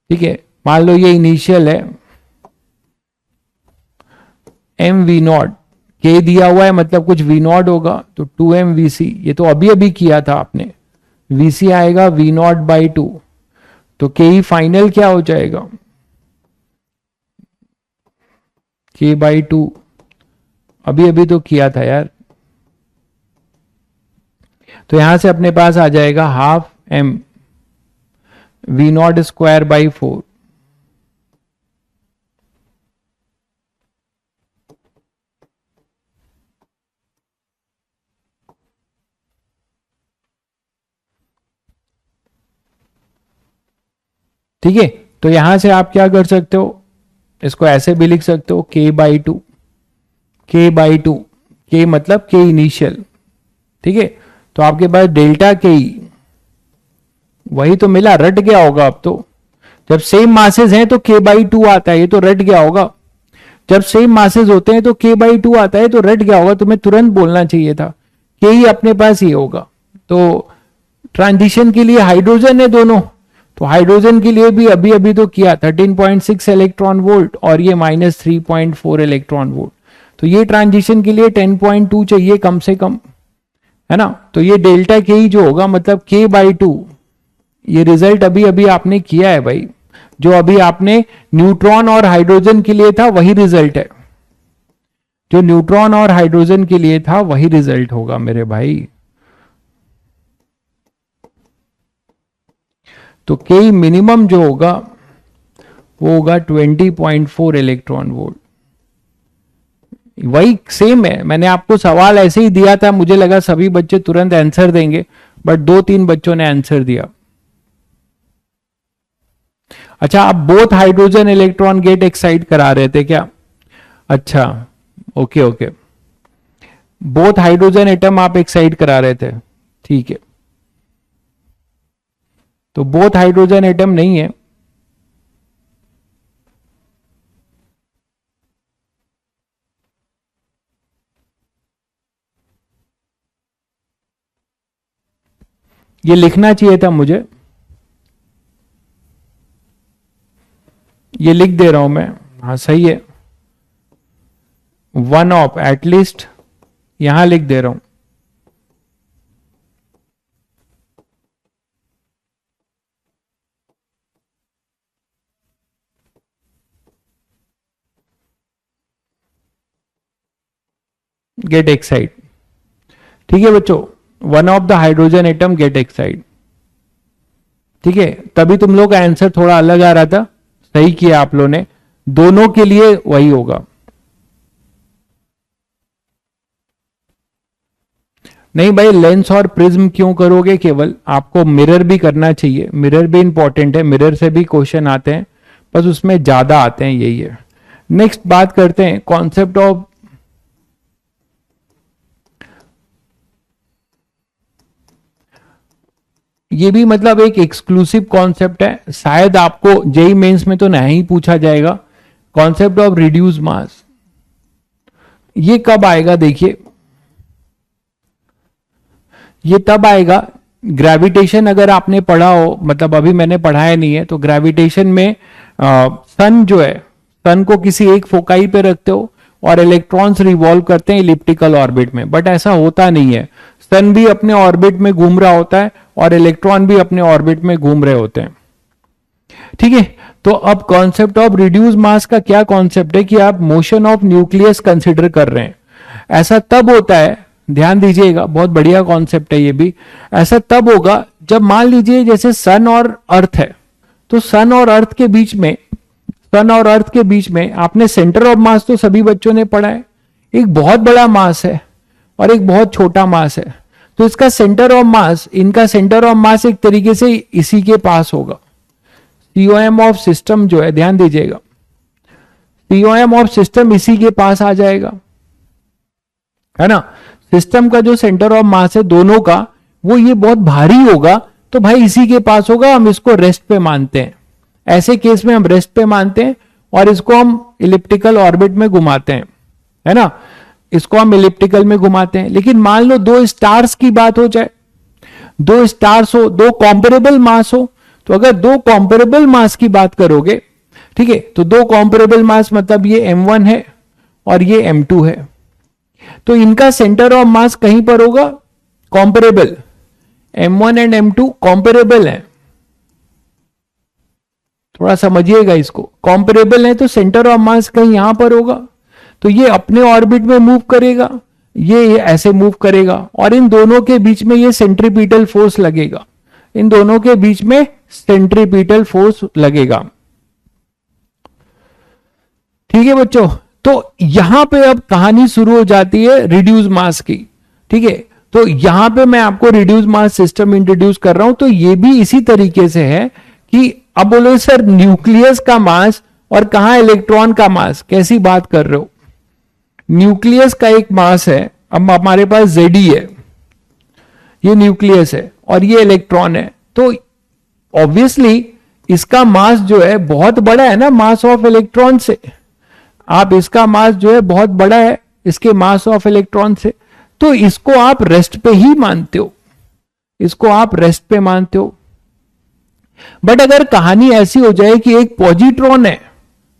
ठीक है, मान लो ये इनिशियल है एम वी नॉट, के दिया हुआ है मतलब कुछ वी नॉट होगा, तो 2m वीसी, ये तो अभी अभी किया था आपने, वीसी आएगा वी नॉट बाई 2, तो के ई फाइनल क्या हो जाएगा, के बाई 2, अभी अभी तो किया था यार, तो यहां से अपने पास आ जाएगा half M V nought square by 4, ठीक है। तो यहां से आप क्या कर सकते हो, इसको ऐसे भी लिख सकते हो k बाई 2, के बाई 2, के मतलब के इनिशियल, ठीक है। तो आपके पास डेल्टा के ई, वही तो मिला, रट गया होगा अब तो, जब सेम मासेस हैं तो k बाई 2 आता है, ये तो रट गया होगा, जब सेम मासेस होते हैं तो k बाई 2 आता है, तो रट गया होगा, तुम्हें तुरंत बोलना चाहिए था, के ही अपने पास ये होगा। तो ट्रांजिशन के लिए हाइड्रोजन है दोनों, तो हाइड्रोजन के लिए भी अभी अभी तो किया 13.6 इलेक्ट्रॉन वोल्ट और ये -3.4 इलेक्ट्रॉन वोल्ट, तो ये ट्रांजिशन के लिए 10.2 चाहिए कम से कम, है ना। तो ये डेल्टा के ही जो होगा मतलब k बाई 2, ये रिजल्ट अभी अभी आपने किया है भाई, जो अभी आपने न्यूट्रॉन और हाइड्रोजन के लिए था वही रिजल्ट है, जो न्यूट्रॉन और हाइड्रोजन के लिए था वही रिजल्ट होगा मेरे भाई। तो के मिनिमम जो होगा वो होगा 20.4 इलेक्ट्रॉन वोल्ट, वही सेम है, मैंने आपको सवाल ऐसे ही दिया था, मुझे लगा सभी बच्चे तुरंत आंसर देंगे, बट 2-3 बच्चों ने आंसर दिया। अच्छा, आप both hydrogen electron get excite करा रहे थे क्या, अच्छा okay okay, both hydrogen atom आप एक्साइट करा रहे थे, ठीक है। तो बोथ हाइड्रोजन एटम नहीं है, ये लिखना चाहिए था मुझे, ये लिख दे रहा हूं मैं, हाँ सही है, वन ऑफ एटलीस्ट यहां लिख दे रहा हूं, गेट एक्साइट, ठीक है बच्चों, one of the hydrogen atom get excite, ठीक है। तभी तुम लोग का आंसर थोड़ा अलग आ रहा था, सही किया आप लोगों ने, दोनों के लिए वही होगा। नहीं भाई, लेंस और प्रिज्म क्यों करोगे केवल, आपको मिरर भी करना चाहिए, मिरर भी इंपॉर्टेंट है, मिरर से भी क्वेश्चन आते हैं, बस उसमें ज्यादा आते हैं, यही है। नेक्स्ट बात करते हैं कॉन्सेप्ट ऑफ, ये भी मतलब एक एक्सक्लूसिव कॉन्सेप्ट है, शायद आपको जेई मेंस में तो नहीं पूछा जाएगा, कॉन्सेप्ट ऑफ रिड्यूस मास। ये कब आएगा देखिए, ये तब आएगा, ग्रेविटेशन अगर आपने पढ़ा हो, मतलब अभी मैंने पढ़ाया नहीं है, तो ग्रेविटेशन में सन जो है, सन को किसी एक फोकाई पे रखते हो और इलेक्ट्रॉन्स रिवॉल्व करते हैं इलिप्टिकल ऑर्बिट में, बट ऐसा होता नहीं है, सन भी अपने ऑर्बिट में घूम रहा होता है और इलेक्ट्रॉन भी अपने ऑर्बिट में घूम रहे होते हैं, ठीक है। तो अब कॉन्सेप्ट ऑफ रिड्यूस मास का क्या कॉन्सेप्ट है कि आप मोशन ऑफ न्यूक्लियस कंसिडर कर रहे हैं, ऐसा तब होता है, ध्यान दीजिएगा, बहुत बढ़िया कॉन्सेप्ट है ये भी, ऐसा तब होगा जब मान लीजिए जैसे सन और अर्थ है, तो सन और अर्थ के बीच में, सन और अर्थ के बीच में आपने सेंटर ऑफ मास तो सभी बच्चों ने पढ़ा है, एक बहुत बड़ा मास है और एक बहुत छोटा मास है, तो इसका सेंटर ऑफ मास, इनका सेंटर ऑफ मास एक तरीके से इसी के पास होगा, सीओएम ऑफ सिस्टम जो है, ध्यान दीजिएगा, सीओएम ऑफ सिस्टम इसी के पास आ जाएगा, है ना। सिस्टम का जो सेंटर ऑफ मास है दोनों का, वो ये बहुत भारी होगा, तो भाई इसी के पास होगा, हम इसको रेस्ट पे मानते हैं, ऐसे केस में हम रेस्ट पे मानते हैं और इसको हम इलिप्टिकल ऑर्बिट में घुमाते हैं, है ना, इसको हम इलिप्टिकल में घुमाते हैं। लेकिन मान लो दो स्टार्स की बात हो जाए, दो स्टार्स हो, दो कॉम्परेबल मास हो। तो अगर दो कॉम्परेबल मास की बात करोगे, ठीक है, तो दो कॉम्परेबल मास मतलब ये m1 है और ये m2 है, तो इनका सेंटर ऑफ मास कहीं पर होगा, comparable. m1 and m2 comparable है, थोड़ा समझिएगा इसको, कॉम्परेबल है तो सेंटर ऑफ मास कहीं यहां पर होगा, तो ये अपने ऑर्बिट में मूव करेगा, ये ऐसे मूव करेगा, और इन दोनों के बीच में ये सेंट्रीपिटल फोर्स लगेगा, इन दोनों के बीच में सेंट्रीपिटल फोर्स लगेगा। ठीक है बच्चों, तो यहां पे अब कहानी शुरू हो जाती है रिड्यूस मास की। ठीक है, तो यहां पे मैं आपको रिड्यूस मास सिस्टम इंट्रोड्यूस कर रहा हूं, तो ये भी इसी तरीके से है कि अब बोलो सर न्यूक्लियस का मास और कहां इलेक्ट्रॉन का मास, कैसी बात कर रहे हो। न्यूक्लियस का एक मास है, अब हमारे पास Zd है, ये न्यूक्लियस है और ये इलेक्ट्रॉन है, तो ऑब्वियसली इसका मास जो है बहुत बड़ा है ना मास ऑफ इलेक्ट्रॉन से, आप इसका मास जो है बहुत बड़ा है इसके मास ऑफ इलेक्ट्रॉन से, तो इसको आप रेस्ट पे ही मानते हो, इसको आप रेस्ट पे मानते हो। बट अगर कहानी ऐसी हो जाए कि एक पॉजिट्रॉन है,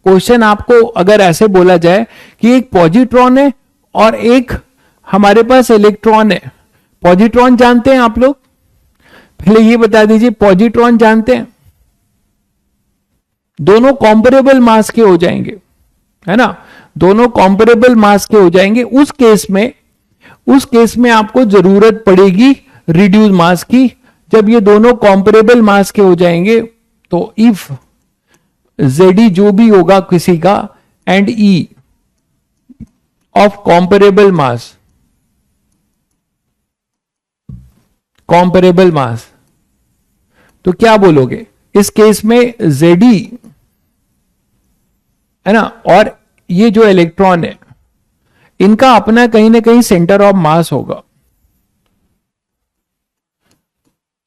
क्वेश्चन आपको अगर ऐसे बोला जाए कि एक पॉजिट्रॉन है और एक हमारे पास इलेक्ट्रॉन है, पॉजिट्रॉन जानते हैं आप लोग, पहले ये बता दीजिए पॉजिट्रॉन जानते हैं, दोनों कॉम्परेबल मास के हो जाएंगे, है ना, दोनों कॉम्परेबल मास के हो जाएंगे। उस केस में आपको जरूरत पड़ेगी रिड्यूस मास की, जब ये दोनों कॉम्परेबल मास के हो जाएंगे, तो इफ Zd जो भी होगा किसी का and E of comparable mass, comparable mass, तो क्या बोलोगे इस केस में Zd, है ना, और ये जो इलेक्ट्रॉन है इनका अपना कहीं ना कहीं सेंटर ऑफ मास होगा,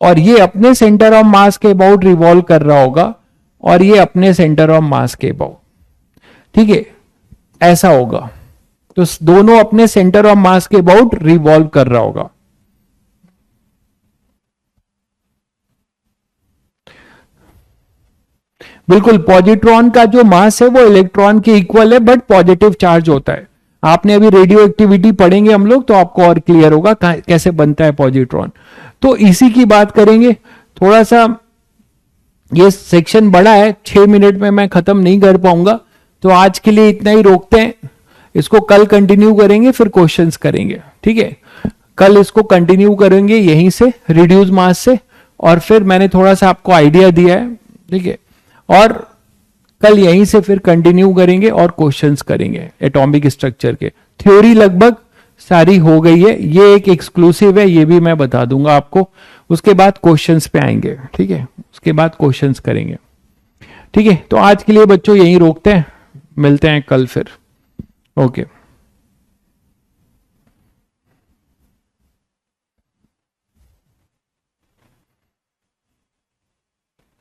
और ये अपने सेंटर ऑफ मास के अबाउट रिवॉल्व कर रहा होगा और ये अपने सेंटर ऑफ मास के अबाउट, ठीक है, ऐसा होगा, तो दोनों अपने सेंटर ऑफ मास के अबाउट रिवॉल्व कर रहा होगा। बिल्कुल, पॉजिट्रॉन का जो मास है वो इलेक्ट्रॉन के इक्वल है बट पॉजिटिव चार्ज होता है। आपने अभी रेडियो एक्टिविटी पढ़ेंगे हम लोग तो आपको और क्लियर होगा कैसे बनता है पॉजिट्रॉन। तो इसी की बात करेंगे, थोड़ा सा ये सेक्शन बड़ा है, 6 मिनट में मैं खत्म नहीं कर पाऊंगा, तो आज के लिए इतना ही रोकते हैं, इसको कल कंटिन्यू करेंगे, फिर क्वेश्चंस करेंगे। ठीक है, कल इसको कंटिन्यू करेंगे यहीं से रिड्यूस मास से, और फिर मैंने थोड़ा सा आपको आइडिया दिया है, ठीक है, और कल यहीं से फिर कंटिन्यू करेंगे और क्वेश्चंस करेंगे एटॉमिक स्ट्रक्चर के। थ्योरी लगभग सारी हो गई है, ये एक एक्सक्लूसिव है, ये भी मैं बता दूंगा आपको, उसके बाद क्वेश्चंस पे आएंगे। ठीक है, उसके बाद क्वेश्चंस करेंगे। ठीक है, तो आज के लिए बच्चों यहीं रोकते हैं, मिलते हैं कल फिर। ओके।